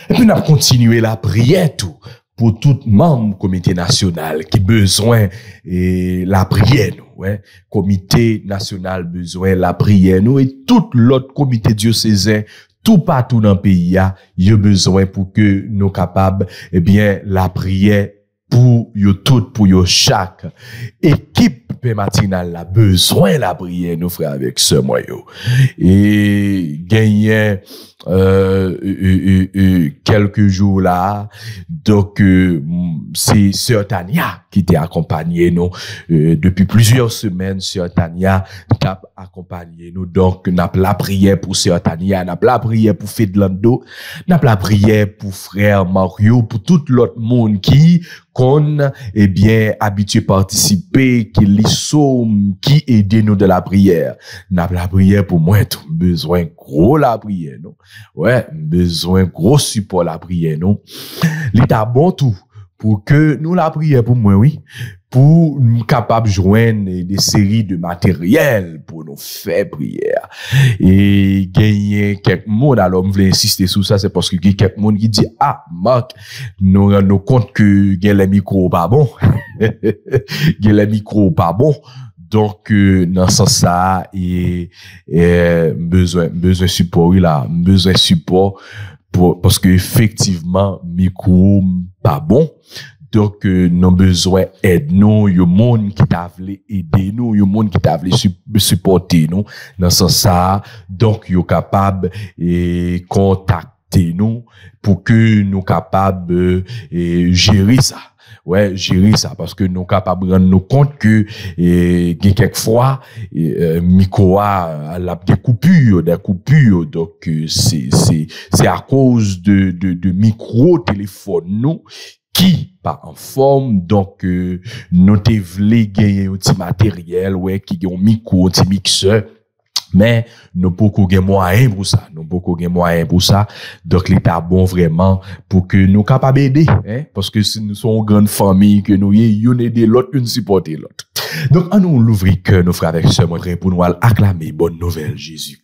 Et puis, nous avons continué la prière tout pour tout membre comité national qui besoin la prière nous, ouais. Comité national besoin la prière nous et tout l'autre comité diocésain tout partout dans le pays a besoin pour que nous capables la prière pour yo tout pour yo chaque équipe matinale la besoin la prière nous frères avec ce moyen et gagner quelques jours là donc c'est sœur Tania qui t'a accompagné nous depuis plusieurs semaines. Sœur Tania t'a accompagné nous, donc n'a la prière pour sœur Tania, n'a la prière pour Fedlando, n'a la prière pour frère Mario, pour tout l'autre monde qui habitué participer, qui lit somme, qui aide nous de la prière. N'a la prière pour moi tout besoin gros la prière non. Ouais, besoin gros support la prière non. L'état bon tout pour que nous la prière pour moi oui, pour nous capables joindre des séries de matériel pour nous faire prière et gagner quelques monde. Alors je voulais insister sur ça, c'est parce que quelques monde qui dit ah Marc nous rendons compte que les micros pas bon les micros pas bon. Donc dans ce sens ça et besoin support oui là, besoin support parce que effectivement micro pas bon. Donc nous besoin aide nous, yo monde qui t'a voulu aider nous, yo monde qui t'a voulu supporter nous dans ce sens ça. Donc yo capable et contacter nous pour que nous capable gérer ça. Ouais, gérer ça parce que nous capables de rendre nous compte que quelquefois micro a des coupures donc c'est à cause de micro téléphone nous qui pas en forme donc nous te voulons gagner un petit matériel ouais qui ont micro un petit mixeur. Mais nous beaucoup de moyens pour ça, donc l'état bon vraiment pour que nous capables d'aider parce que si nous sommes une grande famille que nous y aider l'autre une supporter l'autre. Donc à nous l'ouvrir que nos frères avec sœurs pour nous acclamer bonne nouvelle Jésus.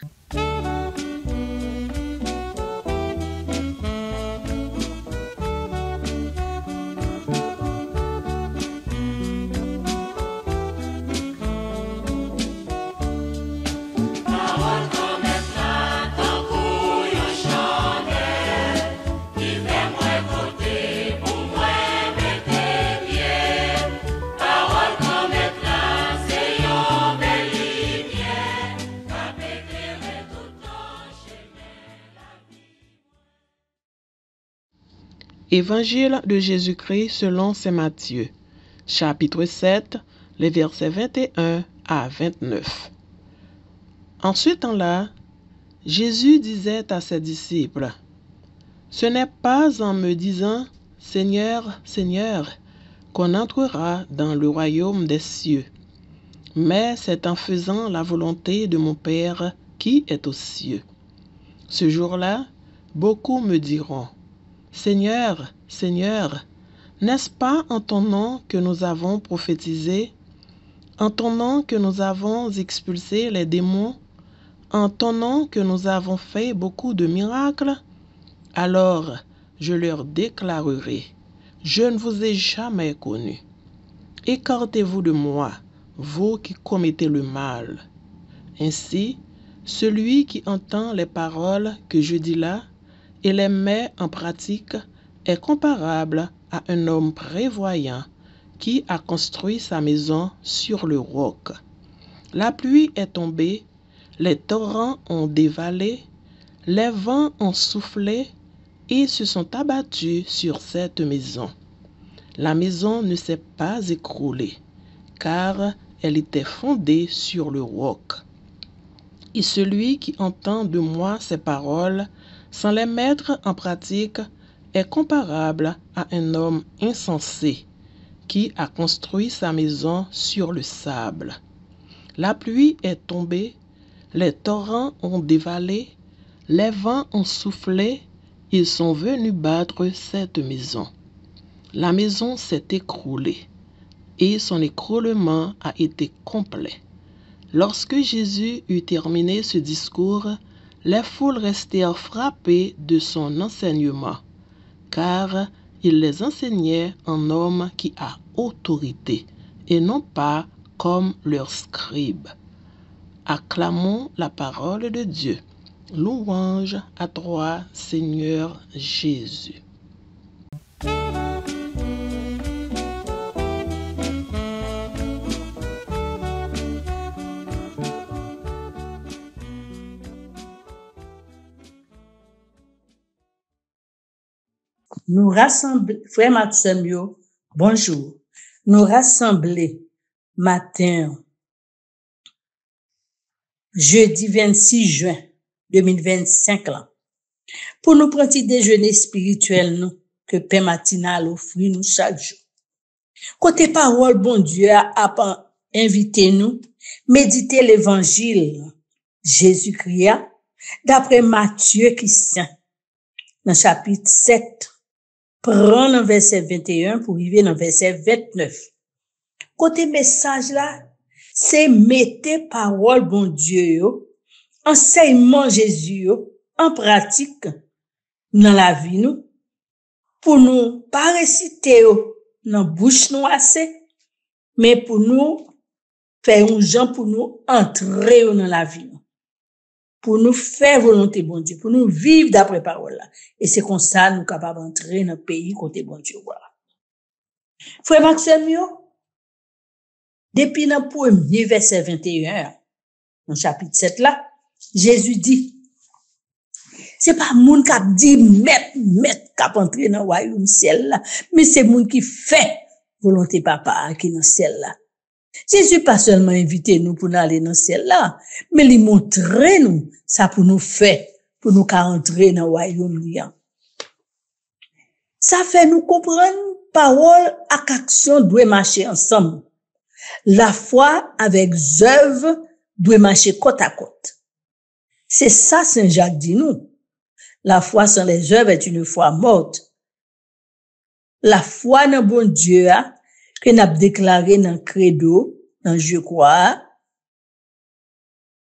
Évangile de Jésus-Christ selon saint Matthieu, chapitre 7, les versets 21 à 29. En ce temps-là, Jésus disait à ses disciples, « Ce n'est pas en me disant « Seigneur, Seigneur » qu'on entrera dans le royaume des cieux, mais c'est en faisant la volonté de mon Père qui est aux cieux. Ce jour-là, beaucoup me diront, Seigneur, Seigneur, n'est-ce pas en ton nom que nous avons prophétisé, en ton nom que nous avons expulsé les démons, en ton nom que nous avons fait beaucoup de miracles? Alors je leur déclarerai, je ne vous ai jamais connus. Écartez-vous de moi, vous qui commettez le mal. Ainsi, celui qui entend les paroles que je dis là, et les met en pratique est comparable à un homme prévoyant qui a construit sa maison sur le roc. La pluie est tombée, les torrents ont dévalé, les vents ont soufflé et se sont abattus sur cette maison. La maison ne s'est pas écroulée, car elle était fondée sur le roc. Et celui qui entend de moi ces paroles sans les mettre en pratique, est comparable à un homme insensé qui a construit sa maison sur le sable. La pluie est tombée, les torrents ont dévalé, les vents ont soufflé, ils sont venus battre cette maison. La maison s'est écroulée et son écroulement a été complet. Lorsque Jésus eut terminé ce discours, Les foules restèrent frappées de son enseignement, car il les enseignait en homme qui a autorité, et non pas comme leurs scribes. Acclamons la parole de Dieu. Louange à toi, Seigneur Jésus. Nous rassembler, frère Maxime, bonjour. Nous rassembler matin, jeudi 26 juin 2025 là, pour nous prendre petit déjeuner spirituel nous, que Père Matinal offre nous chaque jour. Côté parole, bon Dieu a invité nous, méditer l'évangile Jésus-Christ, d'après Matthieu qui saint, dans chapitre 7, prendre dans verset 21 pour arriver dans verset 29. Côté message là, c'est mettre parole bon Dieu yo, enseignement Jésus yo, en pratique dans la vie nous, pour nous pas réciter yo dans bouche nous assez, mais pour nous faire un gens pour nous entrer dans la vie nous. Pour nous faire volonté bon Dieu, pour nous vivre d'après parole là. Et c'est comme ça nous capables d'entrer dans le pays côté bon Dieu voilà. Frère Maxime depuis dans premier verset 21 dans chapitre 7 là, Jésus dit c'est pas moun qui dit mettre qui entrer dans royaume ciel là, mais c'est moun qui fait volonté papa qui dans ciel là. Jésus pas seulement invité nous pour aller dans ciel là, mais il montrer nous ça pour nous faire, pour nous entrer dans le royaume liant. Ça fait nous comprendre parole et action doivent marcher ensemble. La foi avec œuvre doit marcher côte à côte. C'est ça Saint Jacques dit nous. La foi sans les œuvres est une foi morte. La foi dans bon Dieu que n'a déclaré dans credo, dans je crois,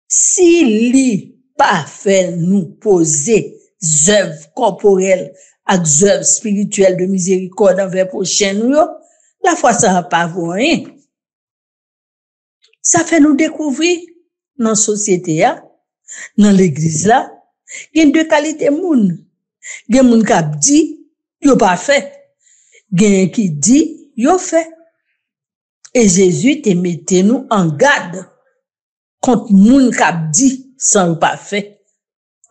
si li pas fait nous poser œuvres corporelles avec œuvres spirituelles de miséricorde envers prochain nous, la foi ça va pas voir. Ça fait nous découvrir dans la société, dans l'église là, il y a deux qualités moun. Il y a moun qui dit, yo pas fait. Il y a qui dit, yo fait. Et Jésus te mette nous en garde contre moun qui dit sans pas fait.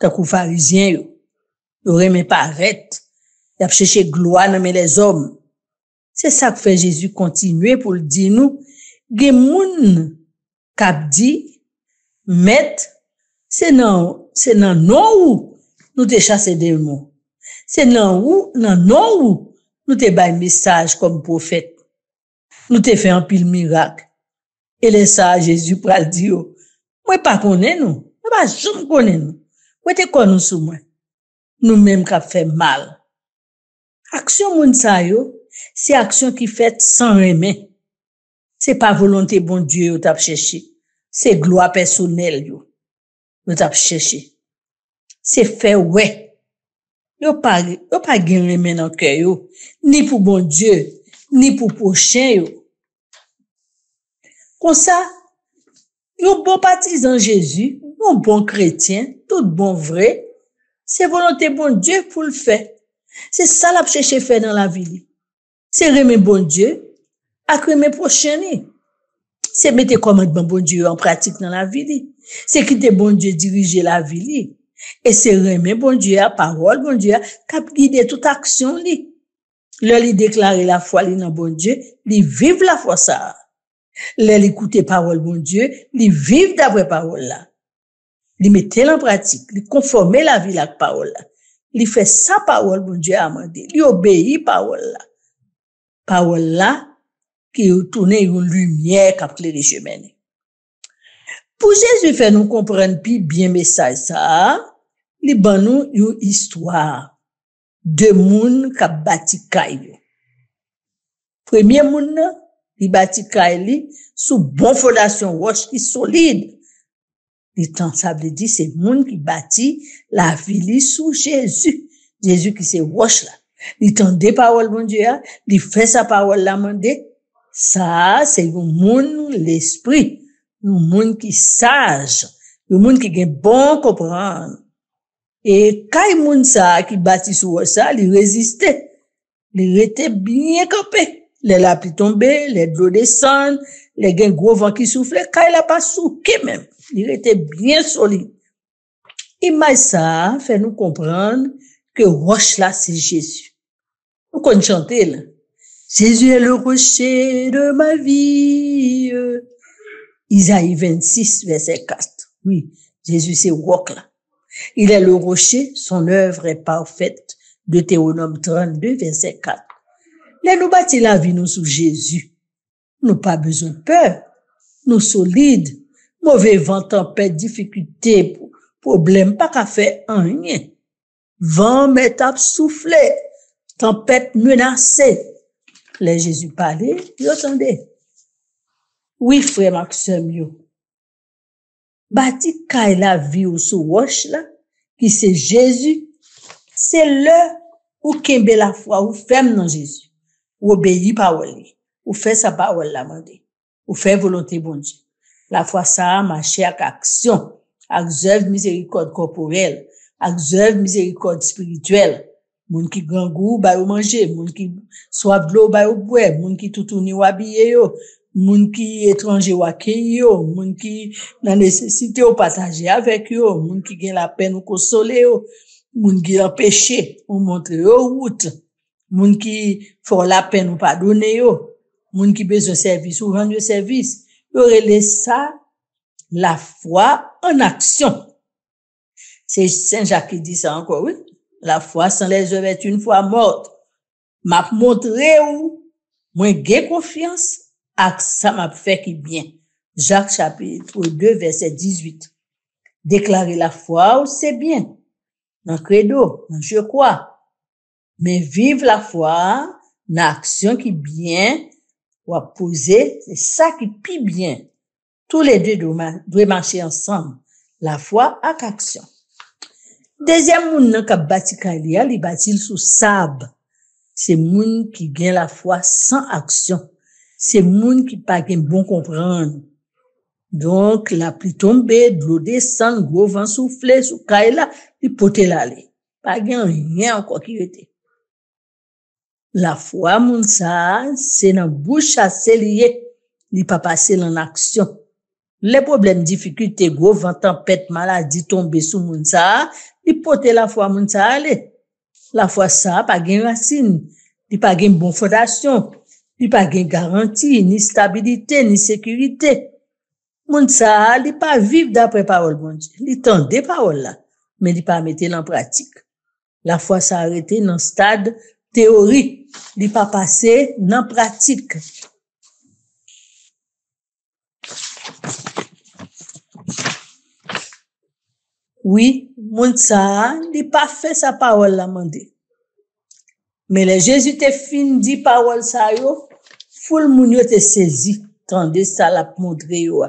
Tant que pharisien yo remet paraître, y a cherché gloire dans les hommes. C'est ça que fait Jésus continuer pour le dire nous, gen moun qui dit mettre c'est non ou nous te chasser des mots. C'est non ou nous te bay message comme prophète. Nous te fait un pile miracle. Et les ça Jésus pral dire moi pas connais nous, moi pas jamais connais nous. Moi te connais sous moi. Nous même qui fait mal. Action moun sa yo, c'est action qui fait sans remet. C'est pas volonté bon Dieu yo t'a cherché. C'est gloire personnelle yo t'a cherché. C'est fait ouais. Yo pas gen remet dans cœur yo, ni pour bon Dieu, ni pour prochain yo. Comme ça, yo bon partisan Jésus, un bon chrétien, tout bon vrai, c'est volonté bon Dieu pour le faire. C'est ça la chercher faire dans la vie. C'est remettre bon Dieu, à remettre prochain. C'est mettre commandement bon Dieu en pratique dans la vie. C'est quitter bon Dieu diriger la vie. Et c'est remettre bon Dieu à parole bon Dieu qui guider toute action li. Lui déclarer la foi li dans bon Dieu, li vivre la foi ça. Lui écouter parole bon Dieu, li vivre d'après parole là. Li mettre en pratique, li conformer la vie avec parole là. Li fait sa parole bon Dieu a mandé, li obéit parole là. Parole là qui tourne une lumière qui éclaire chemin. Pour Jésus fait nous comprendre plus bien message ça, li ban nous une histoire de moun qui bâti kay. Premier moun li bâti kay li sous bon fondation roche qui solide. Les temps, ça veut dire, c'est monde qui bâtit la vie sous Jésus. Jésus qui se roche là. Il tendait parole, bon Dieu, il fait sa parole là, mandé. Ça, c'est le monde, l'esprit. Le monde qui sage. Le monde qui est bon comprendre. Et quand le monde ça, qui bâtit sur ça, il résistait. Il était bien campé. Les lapis tombaient, les eaux descendent, les gros vents qui soufflaient, quand il a pas souqué même. Il était bien solide. Image ça fait nous comprendre que roche là, c'est Jésus. Nous qu'on chanter là. Jésus est le rocher de ma vie. Isaïe 26, verset 4. Oui, Jésus c'est roc là. Il est le rocher, son œuvre est parfaite. Deutéronome 32, verset 4. Là, nous bâtis la vie nous sous Jésus. Nous pas besoin de peur. Nous solides. Mauvais vent, tempête, difficulté, problème, pas qu'à faire rien. Vent, métape, soufflé. Tempête menacée. Les Jésus parlait, vous entendez? Oui, frère Maxime, yo. Bâti kay la vie ou sous roche là, qui c'est Jésus, c'est le ou kembe la foi ou ferme dans Jésus, ou obéit parole, ou fait sa parole la mandé, ou fait volonté bon Dieu. La foi ça marcher avec action, avec œuvre miséricorde corporelle, avec œuvre miséricorde spirituelle. Moun qui grand goût ba ou manger, moun qui soif de l'eau ba ou boire, moun qui toutouni ou habiller yo, moun qui étranger ou accueillir yo, moun qui nan nécessité ou partager avec yo, moun qui gen la peine ou consoler yo, moun qui empêché ou montrer yo route, moun qui font la peine ou pardonner yo, moun qui besoin service ou rendre service. Yo relè ça la foi en action. C'est Saint Jacques qui dit ça encore, oui. La foi sans les œuvres est une foi morte. M'a montré ou, moi, j'ai confiance, ak ça m'a fait qui bien. Jacques chapitre 2, verset 18. Déclarer la foi, c'est bien. Dans credo, je crois. Mais vivre la foi, dans action qui bien, ou à poser, c'est ça qui pis bien. Tous les deux doivent marcher ensemble. La foi ak action. Deuxième moun nan k'ap bâti kalia, li bâti sous sable. C'est moun qui gagne la foi sans action. C'est moun qui pas gen bon comprendre. Donc, la pluie tombe, de l'eau descend, gros vent souffle, sous kaila, li pote l'aller. Pas gen rien encore qui était. La foi, moun sa, c'est dans bouche à lié, li pas passer en action. Les problèmes, difficultés, gros vent, tempête, maladie, tomber sous moun sa, il pote la foi moun sa ale. La foi ça pas gen racine, il pas gen bon fondation, il pas gen garantie, ni stabilité, ni sécurité. Moun sa il pas vivre d'après parole bon Dieu. Il tende parole là, mais il pas mettre en pratique. La foi ça arrêté dans stade théorie, il pas passer dans pratique. Oui, moun sa, li pas fait sa parole la mandé. Mais le Jésus te fin dit parole sa yo, foule moun yo te saisi, tandis ça la montré yo.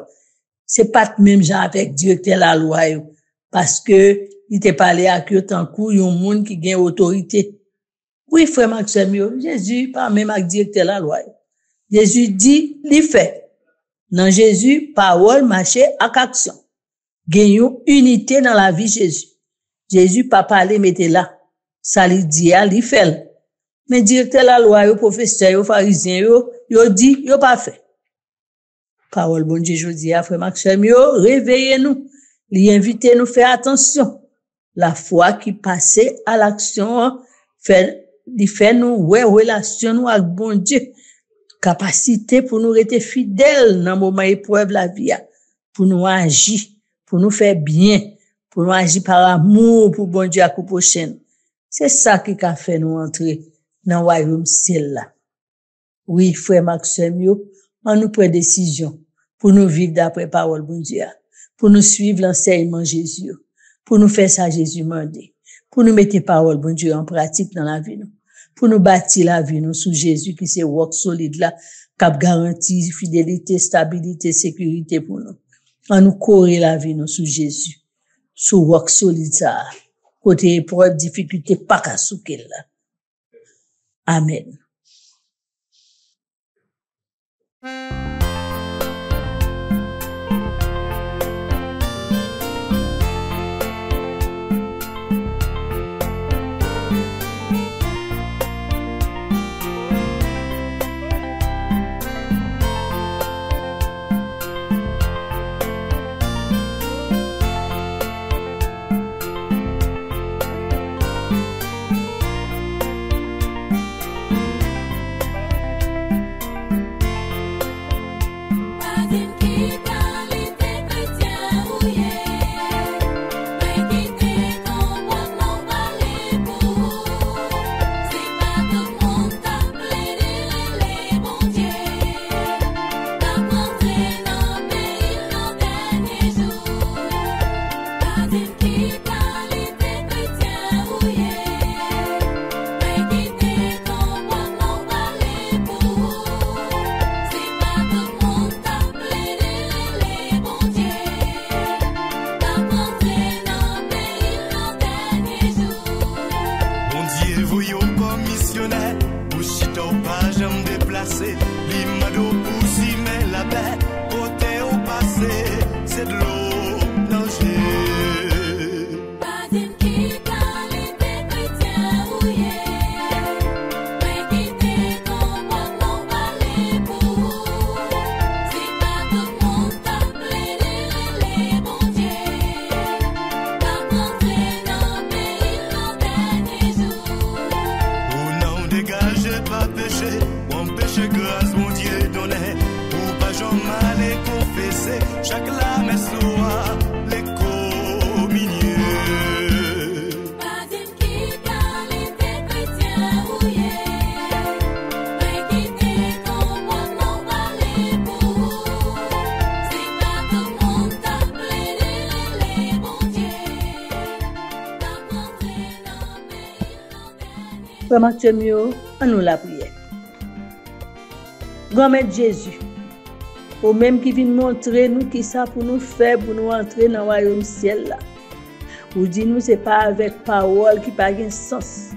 C'est pas même genre avec directeur la loi yo, parce que il te parlé à yo tant kou yon moun qui gen autorité. Oui, frère Maxime yo, Jésus pas même avec directeur la loi yo. Jésus dit, li fait. Dans Jésus, parole marcher ak action. Gagnons unité dans la vie Jésus. Jésus pas parler mettez là. Ça lui dit à lui fait. Mais directeur la loi, yo professeur, yo pharisien, yo dit, yo pas fait. Parole bon Dieu jodi a frère Maxime yo, réveillez-nous. Li invite nous faire attention. La foi qui passe à l'action fait nous ouais relation nous avec bon Dieu. Capacité pour nous rester fidèles dans moment épreuve la vie, pour nous agir, pour nous faire bien, pour nous agir par amour pour bon Dieu à coup prochain. C'est ça qui a fait nous entrer dans le royaume ciel là. Oui, frère Maxime yo, on nous prend décision pour nous vivre d'après parole bon Dieu, pour nous suivre l'enseignement Jésus, pour nous faire ça Jésus mandé, pour nous mettre parole bon Dieu en pratique dans la vie nous, pour nous bâtir la vie nous sous Jésus qui c'est roc solide là, cap garantie fidélité, stabilité, sécurité pour nous. En nous courir la vie nous sous Jésus. Sous roc solide ça. Côté épreuve, difficulté, pas qu'à souquer là. Amen. Vraiment, tu es mieux, on nous la prière. Grand-mère Jésus, au même qui vient montrer nous qui ça pour nous faire, pour nous entrer dans le royaume ciel là. Ou dit nous, c'est pas avec parole qui n'a pas sens,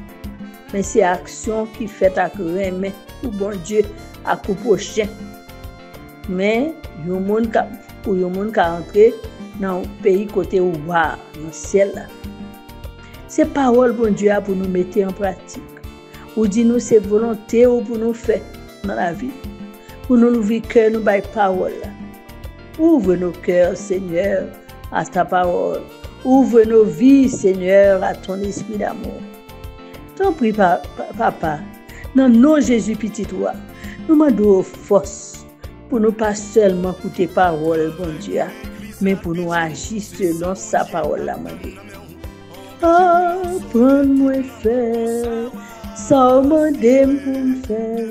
mais c'est action qui fait à remettre pour bon Dieu à coup prochain. Mais, il y a des gens qui entrer dans le pays côté où dans le ciel là. C'est parole bon Dieu pour nous mettre en pratique. Ou dit nous c'est volonté ou pour nous faire dans la vie. Pour nous ouvrir cœur nous by parole. Ouvre nos cœurs Seigneur à ta parole. Ouvre nos vies Seigneur à ton esprit d'amour. T'en prie papa. Dans le nom de Jésus petit toi. Nous demandons force pour nous pas seulement écouter parole bon Dieu, mais pour nous agir selon sa parole la mandé. Apprends-moi faire, ça demande pour me faire.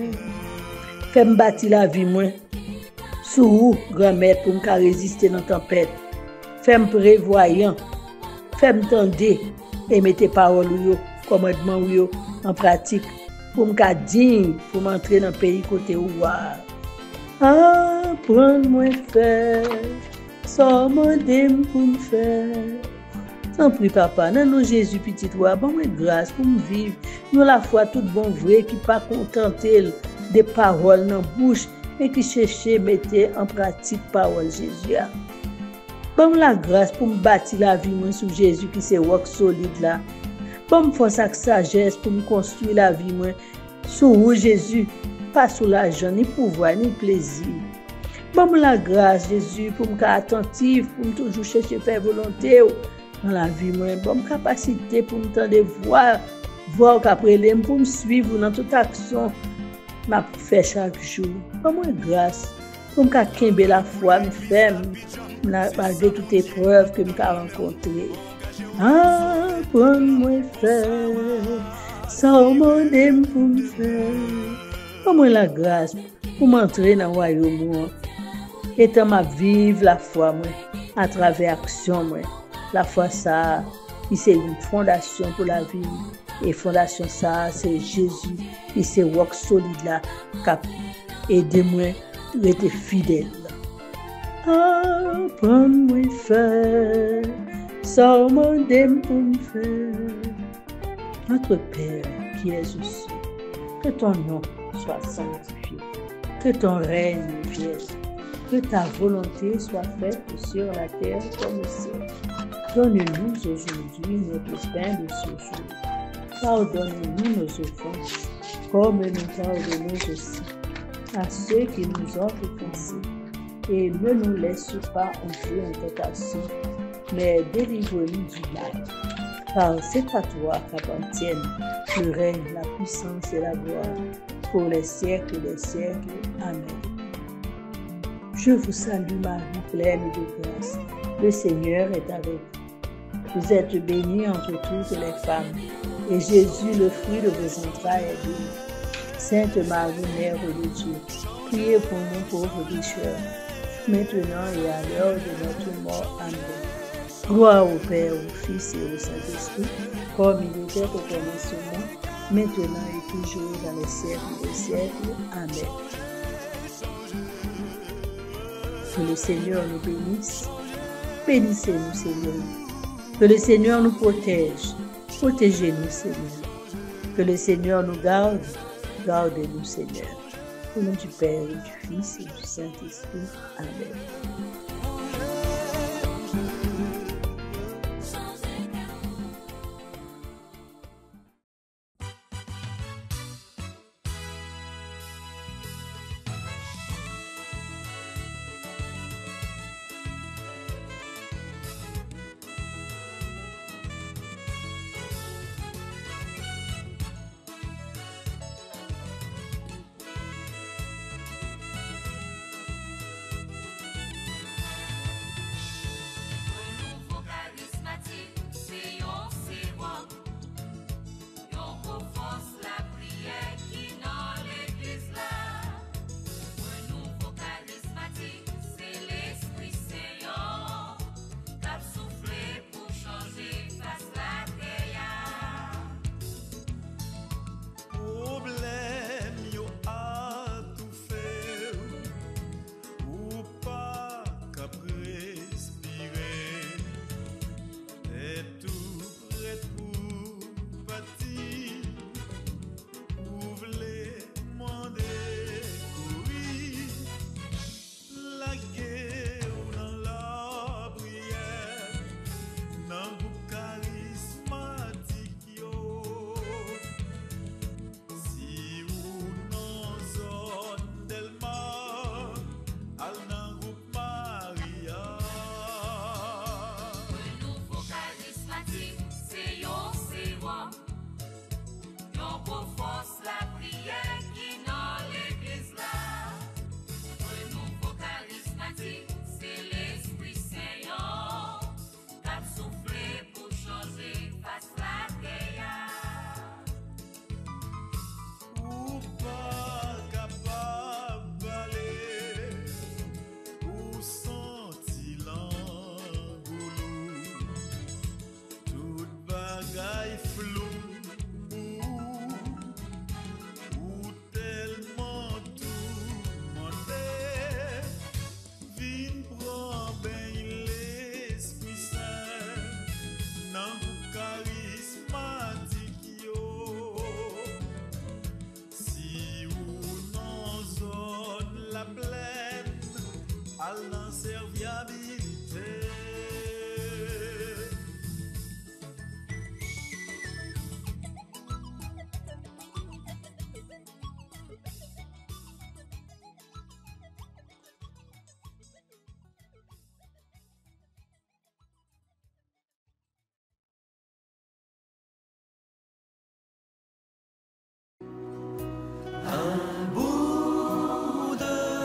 Fais-moi bâtir la vie, moi. Sous grand-mère pour me résister dans la tempête. Fais-moi prévoyant. Fais-moi tendre et mettre paroles, commandements en pratique. Pour me digne, pour m'entrer dans le pays côté où. Apprends-moi faire, ça demande pour me faire. Sans prie papa, dans nos Jésus petit roi, bon moi grâce pour me vivre. Nous la foi toute bon vrai qui pas contenté des paroles dans bouche mais qui chercher mettre en pratique parole Jésus. Bon la grâce pour me bâtir la vie moi sur Jésus qui c'est roc solide là. Bon force avec sagesse pour me construire la vie moi sur Jésus, pas sur l'argent ni pouvoir ni plaisir. Bon la grâce Jésus pour me attentif, pour me toujours chercher faire volonté dans la vie moi bonne capacité pour me tendre voir qu'après l'aime pour me suivre dans toute action m'a fait chaque jour pour moi grâce pour me kembe la foi me ferme malgré toute épreuve que me rencontrer apprends-moi faire ça demande pour me faire pour moi la grâce pour m'entrer dans le royaume et tant m'a vivre la foi moi à travers action moi. La foi ça, c'est une fondation pour la vie. Et fondation ça, c'est Jésus. Et c'est roc solide là, qui a aidé moi à être fidèle. Apprends-moi faire, ça demande pour me faire. Notre Père qui es aux cieux, que ton nom soit sanctifié, que ton règne vienne, que ta volonté soit faite sur la terre comme au ciel. Donne-nous aujourd'hui notre pain de ce jour. Pardonne-nous nos offenses, comme nous pardonnons aussi à ceux qui nous ont offensés. Et ne nous laisse pas entrer en tentation, mais délivre-nous du mal. Car c'est à toi qu'appartiennent le règne, la puissance et la gloire, pour les siècles des siècles. Amen. Je vous salue Marie, pleine de grâce. Le Seigneur est avec vous. Vous êtes bénie entre toutes les femmes, et Jésus, le fruit de vos entrailles, est béni. Sainte Marie, Mère de Dieu, priez pour nous pauvres pécheurs, maintenant et à l'heure de notre mort. Amen. Gloire au Père, au Fils et au Saint-Esprit, comme il était au commencement, maintenant et toujours dans les siècles des siècles. Amen. Que le Seigneur nous bénisse. Bénissez-nous, Seigneur. Que le Seigneur nous protège. Protégez-nous, Seigneur. Que le Seigneur nous garde. Gardez-nous, Seigneur. Au nom du Père, et du Fils et du Saint-Esprit. Amen.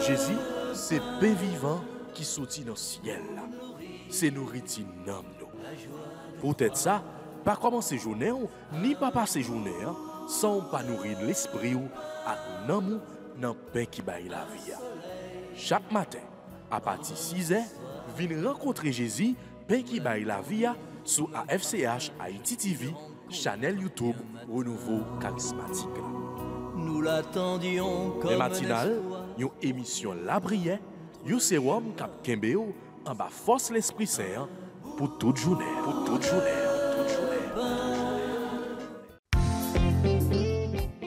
Jésus, c'est pain vivant qui sortit dans le ciel. C'est nourriture dans nous. Peut-être ça, pas commencer journée ni pas passer journée sans pas nourrir l'esprit ou à l'amour dans le pain qui baille la vie. Chaque matin, à partir de 6 h, venez rencontrer Jésus, pain qui baille la vie sur AFCH Haïti TV, channel YouTube Renouveau Charismatique. Nous l'attendions comme les matinales, une émission La Prière, Yo sérum k'ap kembe yo en bas force l'Esprit Saint pour toute journée, pour toute journée, toute journée.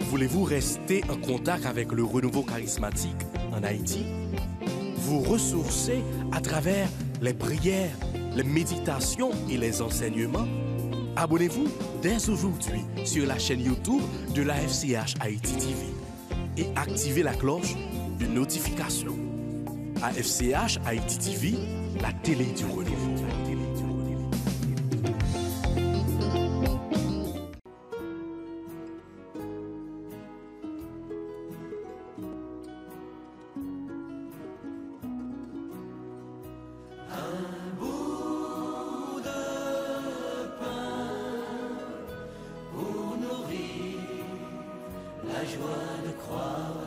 Voulez-vous rester en contact avec le renouveau charismatique en Haïti? Vous ressourcer à travers les prières, les méditations et les enseignements? Abonnez-vous dès aujourd'hui sur la chaîne YouTube de la FCH Haïti TV et activez la cloche de notification. AFCH Haïti TV, la télé du renouveau. La joie de croire